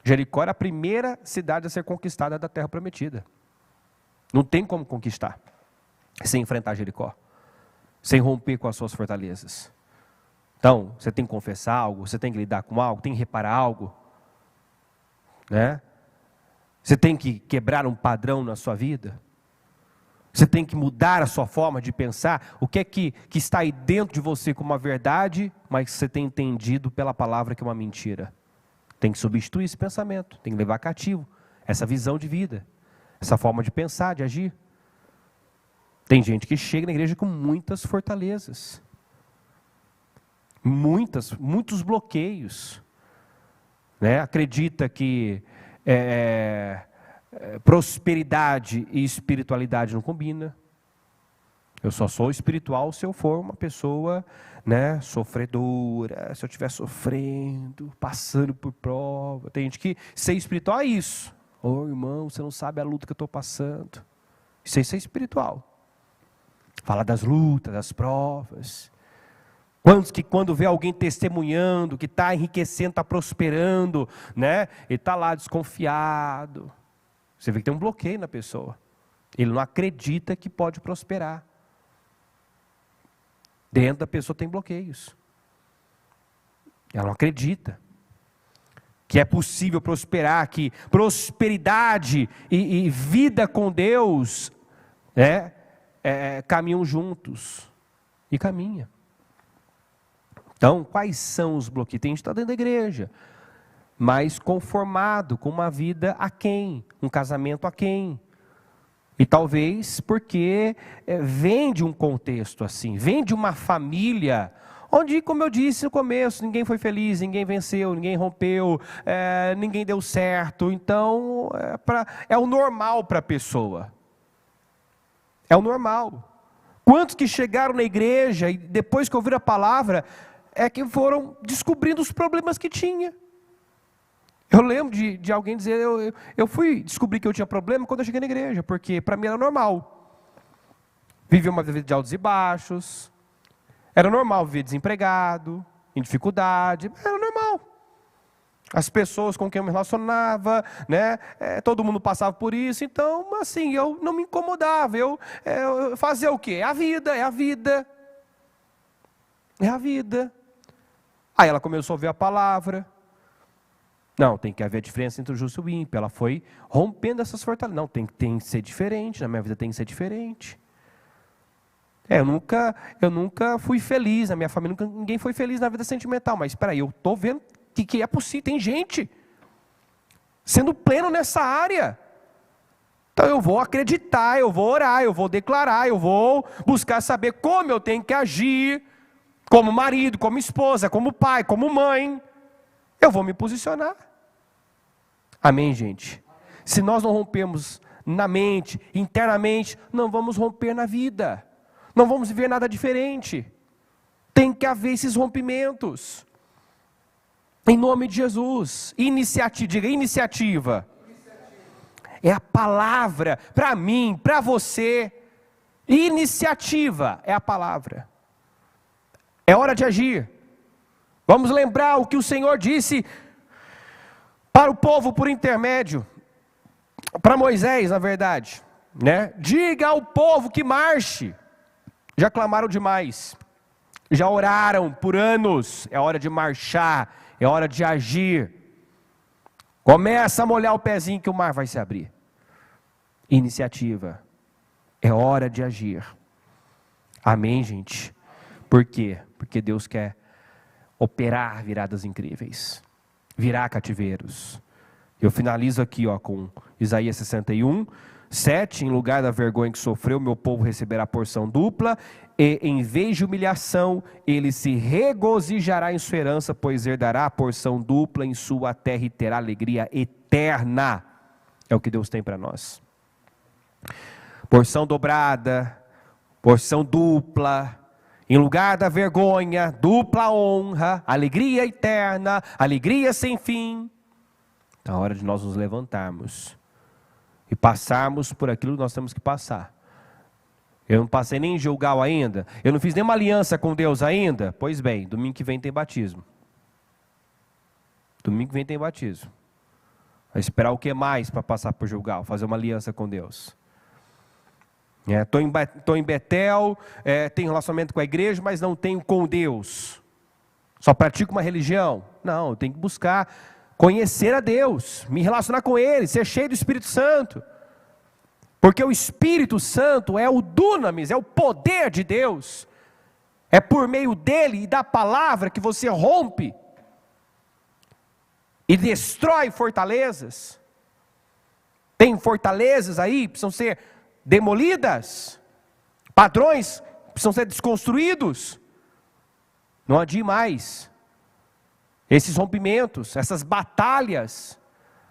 Jericó era a primeira cidade a ser conquistada da terra prometida. Não tem como conquistar sem enfrentar Jericó, sem romper com as suas fortalezas. Então, você tem que confessar algo, você tem que lidar com algo, tem que reparar algo, né? Você tem que quebrar um padrão na sua vida. Você tem que mudar a sua forma de pensar. O que é que está aí dentro de você como uma verdade, mas você tem entendido pela palavra que é uma mentira. Tem que substituir esse pensamento, tem que levar cativo essa visão de vida, essa forma de pensar, de agir. Tem gente que chega na igreja com muitas fortalezas, muitos bloqueios, né? Acredita que prosperidade e espiritualidade não combinam. Eu só sou espiritual se eu for uma pessoa, né, sofredora, se eu estiver sofrendo, passando por prova. Tem gente que ser espiritual é isso. Ô irmão, você não sabe a luta que eu estou passando. Isso é ser espiritual. Fala das lutas, das provas. Quantos que quando vê alguém testemunhando, que está enriquecendo, está prosperando, né, ele está lá desconfiado. Você vê que tem um bloqueio na pessoa. Ele não acredita que pode prosperar. Dentro da pessoa tem bloqueios. Ela não acredita que é possível prosperar, que prosperidade e vida com Deus, né, caminham juntos. E caminha. Então, quais são os bloqueios? Tem gente que está dentro da igreja, mas conformado com uma vida aquém, um casamento aquém. E talvez porque vem de um contexto assim, vem de uma família onde, como eu disse no começo, ninguém foi feliz, ninguém venceu, ninguém rompeu, ninguém deu certo. Então, é o normal para a pessoa. É o normal. Quantos que chegaram na igreja e depois que ouviram a palavra, que foram descobrindo os problemas que tinha. Eu lembro de alguém dizer, eu fui descobrir que eu tinha problema quando eu cheguei na igreja, porque para mim era normal. Vivia uma vida de altos e baixos, era normal viver desempregado, em dificuldade, era normal. As pessoas com quem eu me relacionava, né, todo mundo passava por isso, então assim, eu não me incomodava, eu fazia o quê? É a vida. É a vida. Aí ela começou a ouvir a palavra. Não, tem que haver diferença entre o justo e o ímpio. Ela foi rompendo essas fortalezas. Não, tem que ser diferente, na minha vida tem que ser diferente. Eu nunca fui feliz, na minha família ninguém foi feliz na vida sentimental. Mas espera aí, eu estou vendo que é possível, tem gente sendo pleno nessa área. Então eu vou acreditar, eu vou orar, eu vou declarar, eu vou buscar saber como eu tenho que agir, como marido, como esposa, como pai, como mãe. Eu vou me posicionar. Amém, gente? Se nós não rompemos na mente, internamente, não vamos romper na vida. Não vamos viver nada diferente. Tem que haver esses rompimentos. Em nome de Jesus. Iniciativa, diga iniciativa. É a palavra para mim, para você. Iniciativa é a palavra. É hora de agir. Vamos lembrar o que o Senhor disse para o povo por intermédio, para Moisés, na verdade, né? Diga ao povo que marche. Já clamaram demais. Já oraram por anos. É hora de marchar, é hora de agir. Começa a molhar o pezinho que o mar vai se abrir. Iniciativa. É hora de agir. Amém, gente? Por quê? Porque Deus quer operar viradas incríveis. Virar cativeiros. Eu finalizo aqui com Isaías 61, 7. Em lugar da vergonha que sofreu, meu povo receberá porção dupla. E em vez de humilhação, ele se regozijará em sua herança, pois herdará a porção dupla em sua terra e terá alegria eterna. É o que Deus tem para nós. Porção dobrada, porção dupla, em lugar da vergonha, dupla honra, alegria eterna, alegria sem fim. É hora de nós nos levantarmos e passarmos por aquilo que nós temos que passar. Eu não passei nem em Gilgal ainda, eu não fiz nenhuma aliança com Deus ainda. Pois bem, domingo que vem tem batismo. Domingo que vem tem batismo. Vai esperar o que mais para passar por Gilgal? Fazer uma aliança com Deus. Estou em Betel, tenho relacionamento com a igreja, mas não tenho com Deus. Só pratico uma religião? Não, eu tenho que buscar conhecer a Deus, me relacionar com Ele, ser cheio do Espírito Santo. Porque o Espírito Santo é o dunamis, é o poder de Deus. É por meio dele e da palavra que você rompe e destrói fortalezas. Tem fortalezas aí, precisam ser demolidas, padrões precisam ser desconstruídos. Não adie mais. Esses rompimentos, essas batalhas,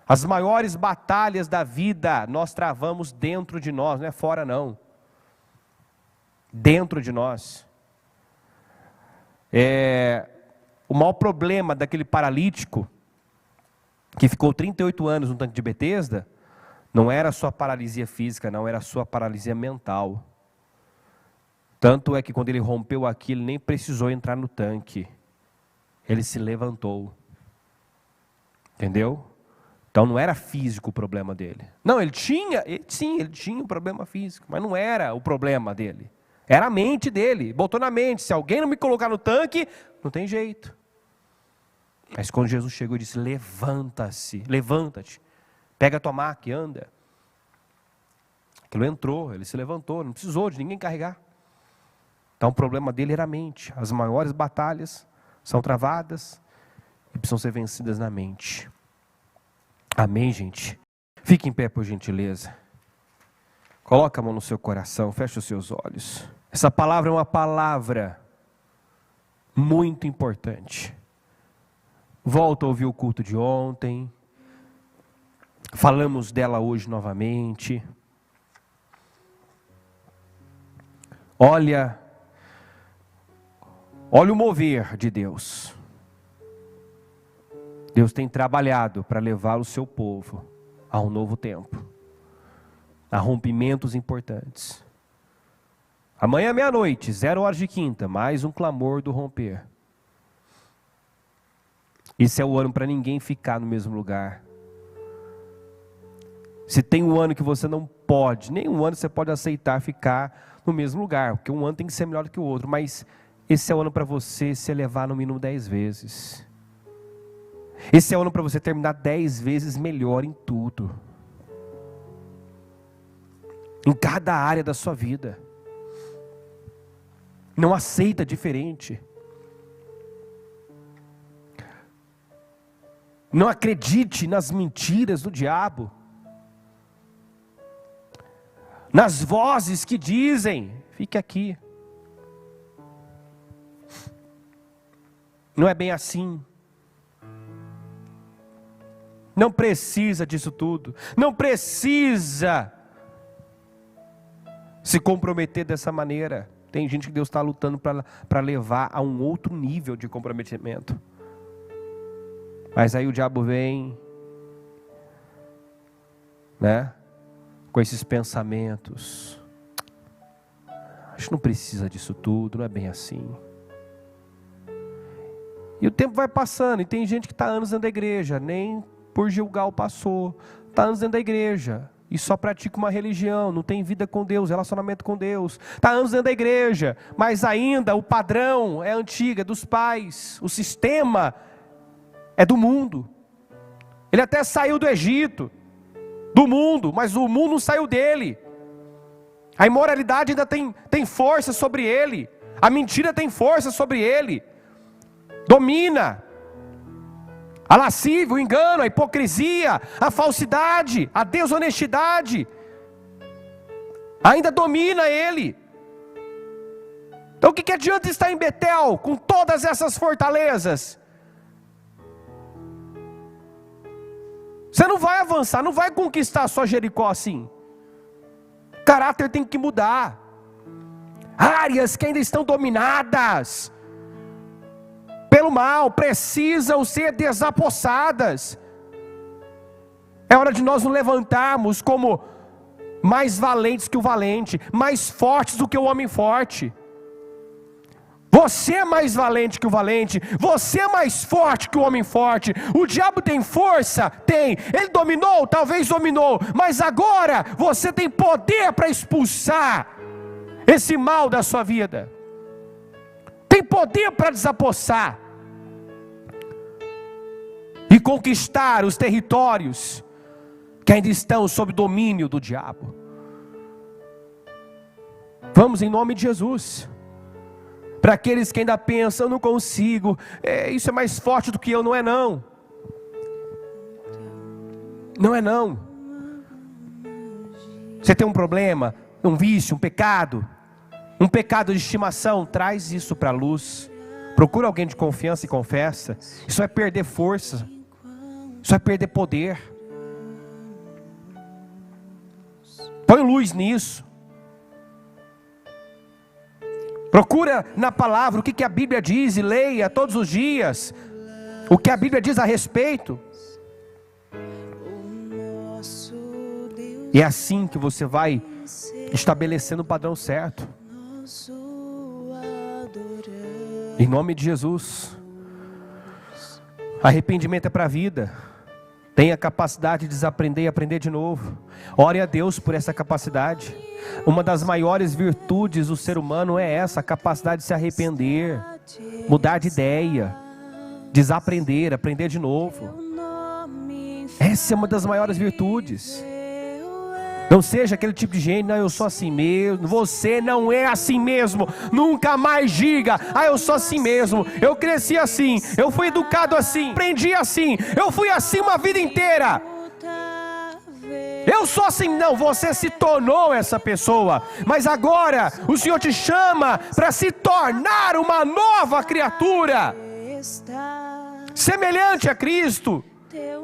as maiores batalhas da vida, nós travamos dentro de nós, não é fora não. Dentro de nós. O maior problema daquele paralítico, que ficou 38 anos no tanque de Betesda, não era a sua paralisia física, não, era a sua paralisia mental. Tanto é que quando ele rompeu aquilo, ele nem precisou entrar no tanque. Ele se levantou. Entendeu? Então não era físico o problema dele. Não, ele tinha um problema físico, mas não era o problema dele. Era a mente dele, botou na mente, se alguém não me colocar no tanque, não tem jeito. Mas quando Jesus chegou e disse, levanta-te, pega a tua maca e anda. Aquilo entrou, ele se levantou, não precisou de ninguém carregar. Então o problema dele era a mente. As maiores batalhas são travadas e precisam ser vencidas na mente. Amém, gente? Fique em pé, por gentileza. Coloca a mão no seu coração, feche os seus olhos. Essa palavra é uma palavra muito importante. Volta a ouvir o culto de ontem. Falamos dela hoje novamente. Olha o mover de Deus. Deus tem trabalhado para levar o seu povo a um novo tempo, a rompimentos importantes. Amanhã meia-noite, 0h de quinta, mais um clamor do romper. Esse é o ano para ninguém ficar no mesmo lugar. Se tem um ano que você não pode, nenhum ano você pode aceitar ficar no mesmo lugar, porque um ano tem que ser melhor do que o outro, mas esse é o ano para você se elevar no mínimo 10 vezes. Esse é o ano para você terminar 10 vezes melhor em tudo. Em cada área da sua vida. Não aceita diferente. Não acredite nas mentiras do diabo. Nas vozes que dizem, fique aqui. Não é bem assim. Não precisa disso tudo. Não precisa se comprometer dessa maneira. Tem gente que Deus está lutando para levar a um outro nível de comprometimento. Mas aí o diabo vem, né, com esses pensamentos. A gente não precisa disso tudo, não é bem assim. E o tempo vai passando, e tem gente que está anos dentro da igreja, nem por Gilgal passou, está anos dentro da igreja, e só pratica uma religião, não tem vida com Deus, relacionamento com Deus, está anos dentro da igreja, mas ainda o padrão é antigo, é dos pais, o sistema é do mundo. Ele até saiu do Egito, do mundo, mas o mundo não saiu dele. A imoralidade ainda tem força sobre ele, a mentira tem força sobre ele, domina. A lascívia, o engano, a hipocrisia, a falsidade, a desonestidade, ainda domina ele. Então o que adianta estar em Betel com todas essas fortalezas? Você não vai avançar, não vai conquistar a sua Jericó assim. O caráter tem que mudar. Áreas que ainda estão dominadas pelo mal, precisam ser desapossadas. É hora de nós nos levantarmos como mais valentes que o valente, mais fortes do que o homem forte. Você é mais valente que o valente, você é mais forte que o homem forte. O diabo tem força? Tem. Ele dominou? Talvez dominou, mas agora você tem poder para expulsar esse mal da sua vida. Tem poder para desapossar e conquistar os territórios que ainda estão sob domínio do diabo. Vamos em nome de Jesus. Para aqueles que ainda pensam, eu não consigo, isso é mais forte do que eu, não é não. Não é não. Você tem um problema, um vício, um pecado de estimação, traz isso para a luz. Procura alguém de confiança e confessa. Isso vai perder força, isso vai perder poder. Põe luz nisso. Procura na palavra o que a Bíblia diz e leia todos os dias o que a Bíblia diz a respeito. E é assim que você vai estabelecendo o padrão certo. Em nome de Jesus. Arrependimento é para a vida. Tenha a capacidade de desaprender e aprender de novo. Ore a Deus por essa capacidade. Uma das maiores virtudes do ser humano é essa, a capacidade de se arrepender, mudar de ideia, desaprender, aprender de novo. Essa é uma das maiores virtudes. Não seja aquele tipo de gente, não, eu sou assim mesmo. Você não é assim mesmo. Nunca mais diga, eu sou assim mesmo. Eu cresci assim, eu fui educado assim, aprendi assim, eu fui assim uma vida inteira. Eu sou assim. Não, você se tornou essa pessoa, mas agora o Senhor te chama para se tornar uma nova criatura, semelhante a Cristo.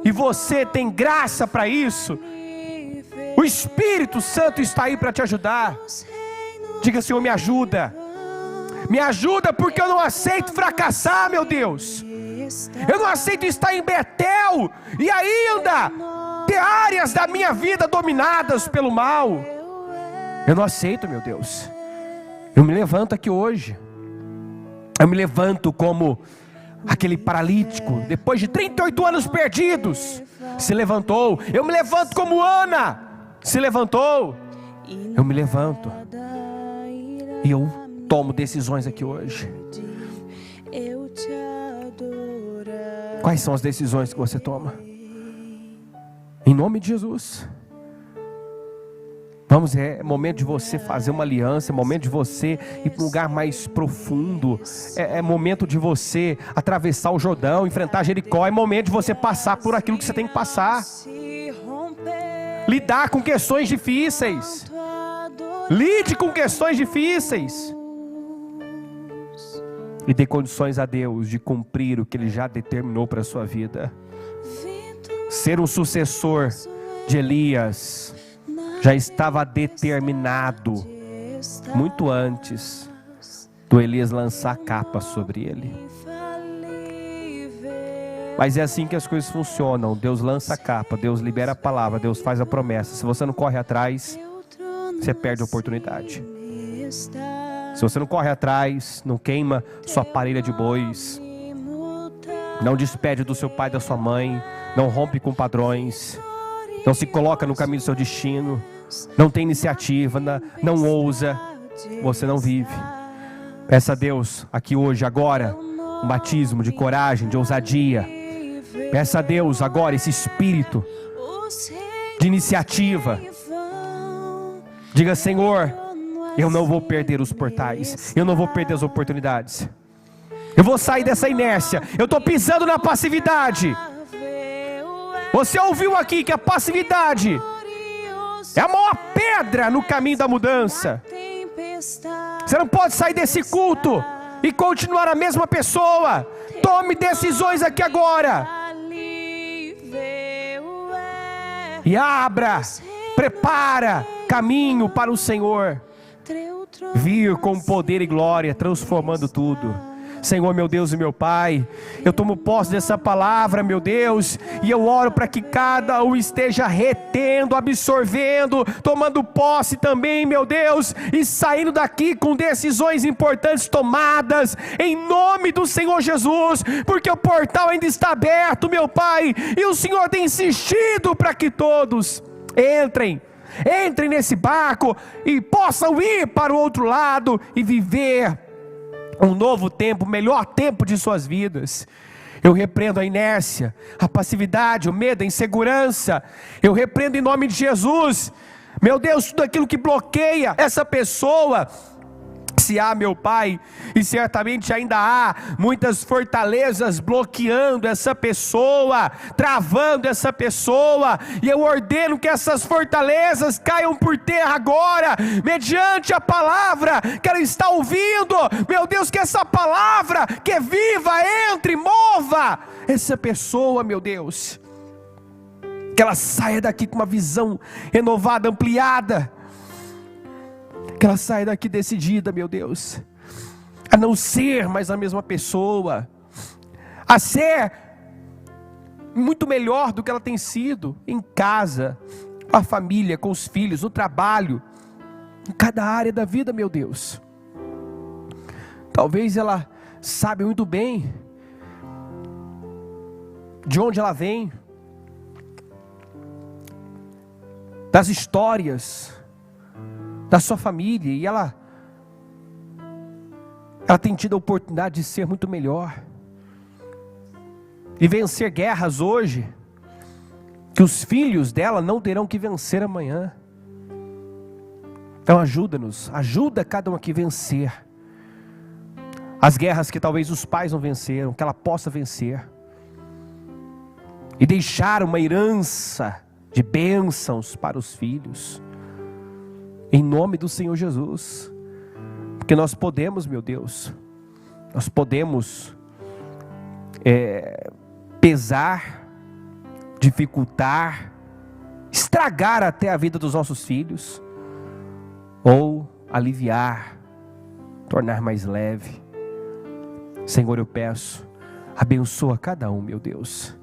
E você tem graça para isso. O Espírito Santo está aí para te ajudar. Diga: Senhor, me ajuda. Me ajuda, porque eu não aceito fracassar, meu Deus. Eu não aceito estar em Betel e ainda ter áreas da minha vida dominadas pelo mal. Eu não aceito, meu Deus. Eu me levanto aqui hoje. Eu me levanto como aquele paralítico, depois de 38 anos perdidos, se levantou. Eu me levanto como Ana se levantou. Eu me levanto e eu tomo decisões aqui hoje. Quais são as decisões que você toma? Em nome de Jesus. Vamos, é momento de você fazer uma aliança, é momento de você ir para um lugar mais profundo, é momento de você atravessar o Jordão, enfrentar Jericó, é momento de você passar por aquilo que você tem que passar. Lidar com questões difíceis. Lide com questões difíceis. E dê condições a Deus de cumprir o que Ele já determinou para a sua vida. Ser um sucessor de Elias já estava determinado muito antes do Elias lançar a capa sobre ele. Mas é assim que as coisas funcionam. Deus lança a capa, Deus libera a palavra, Deus faz a promessa. Se você não corre atrás, você perde a oportunidade. Se você não corre atrás, não queima sua parelha de bois, não despede do seu pai e da sua mãe, não rompe com padrões, não se coloca no caminho do seu destino, não tem iniciativa, não ousa, você não vive. Peça a Deus aqui hoje, agora, um batismo de coragem, de ousadia. Peça a Deus agora esse espírito de iniciativa. Diga: Senhor, eu não vou perder os portais, eu não vou perder as oportunidades, eu vou sair dessa inércia, eu estou pisando na passividade. Você ouviu aqui que a passividade é a maior pedra no caminho da mudança. Você não pode sair desse culto e continuar a mesma pessoa. Tome decisões aqui agora. E abra, prepara caminho para o Senhor vir com poder e glória, transformando tudo. Senhor, meu Deus e meu Pai, eu tomo posse dessa palavra, meu Deus, e eu oro para que cada um esteja retendo, absorvendo, tomando posse também, meu Deus, e saindo daqui com decisões importantes tomadas, em nome do Senhor Jesus, porque o portal ainda está aberto, meu Pai, e o Senhor tem insistido para que todos entrem nesse barco e possam ir para o outro lado e viver um novo tempo, o melhor tempo de suas vidas. Eu repreendo a inércia, a passividade, o medo, a insegurança. Eu repreendo em nome de Jesus, meu Deus, tudo aquilo que bloqueia essa pessoa. Se há, meu Pai, e certamente ainda há muitas fortalezas bloqueando essa pessoa, travando essa pessoa, e eu ordeno que essas fortalezas caiam por terra agora, mediante a palavra que ela está ouvindo. Meu Deus, que essa palavra que é viva, entre, mova essa pessoa, meu Deus, que ela saia daqui com uma visão renovada, ampliada, que ela saia daqui decidida, meu Deus, a não ser mais a mesma pessoa, a ser muito melhor do que ela tem sido em casa, com a família, com os filhos, no trabalho, em cada área da vida, meu Deus. Talvez ela sabe muito bem de onde ela vem, das histórias da sua família, e ela tem tido a oportunidade de ser muito melhor e vencer guerras hoje que os filhos dela não terão que vencer amanhã. Então ajuda-nos, ajuda cada um aqui a vencer as guerras que talvez os pais não venceram, que ela possa vencer e deixar uma herança de bênçãos para os filhos, em nome do Senhor Jesus. Porque nós podemos, meu Deus, nós podemos pesar, dificultar, estragar até a vida dos nossos filhos, ou aliviar, tornar mais leve. Senhor, eu peço, abençoa cada um, meu Deus,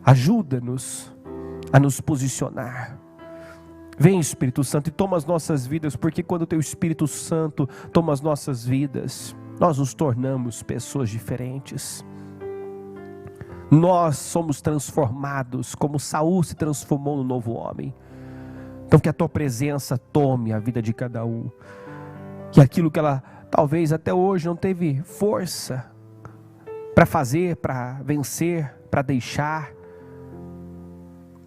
ajuda-nos a nos posicionar. Vem, Espírito Santo, e toma as nossas vidas, porque quando o Teu Espírito Santo toma as nossas vidas, nós nos tornamos pessoas diferentes. Nós somos transformados, como Saul se transformou no novo homem. Então que a Tua presença tome a vida de cada um, que aquilo que ela talvez até hoje não teve força para fazer, para vencer, para deixar,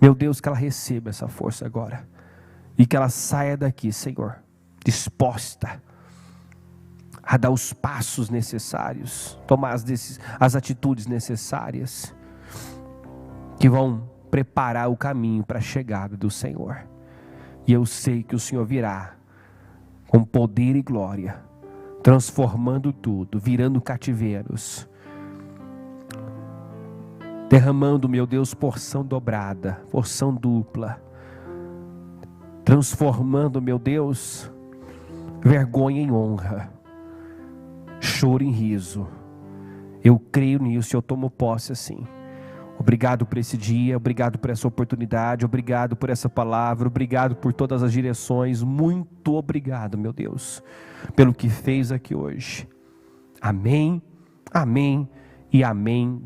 meu Deus, que ela receba essa força agora. E que ela saia daqui, Senhor, disposta a dar os passos necessários, tomar as atitudes necessárias, que vão preparar o caminho para a chegada do Senhor. E eu sei que o Senhor virá com poder e glória, transformando tudo, virando cativeiros, derramando, meu Deus, porção dobrada, porção dupla, transformando, meu Deus, vergonha em honra, choro em riso. Eu creio nisso e eu tomo posse assim. Obrigado por esse dia, obrigado por essa oportunidade, obrigado por essa palavra, obrigado por todas as direções. Muito obrigado, meu Deus, pelo que fez aqui hoje. Amém, amém e amém.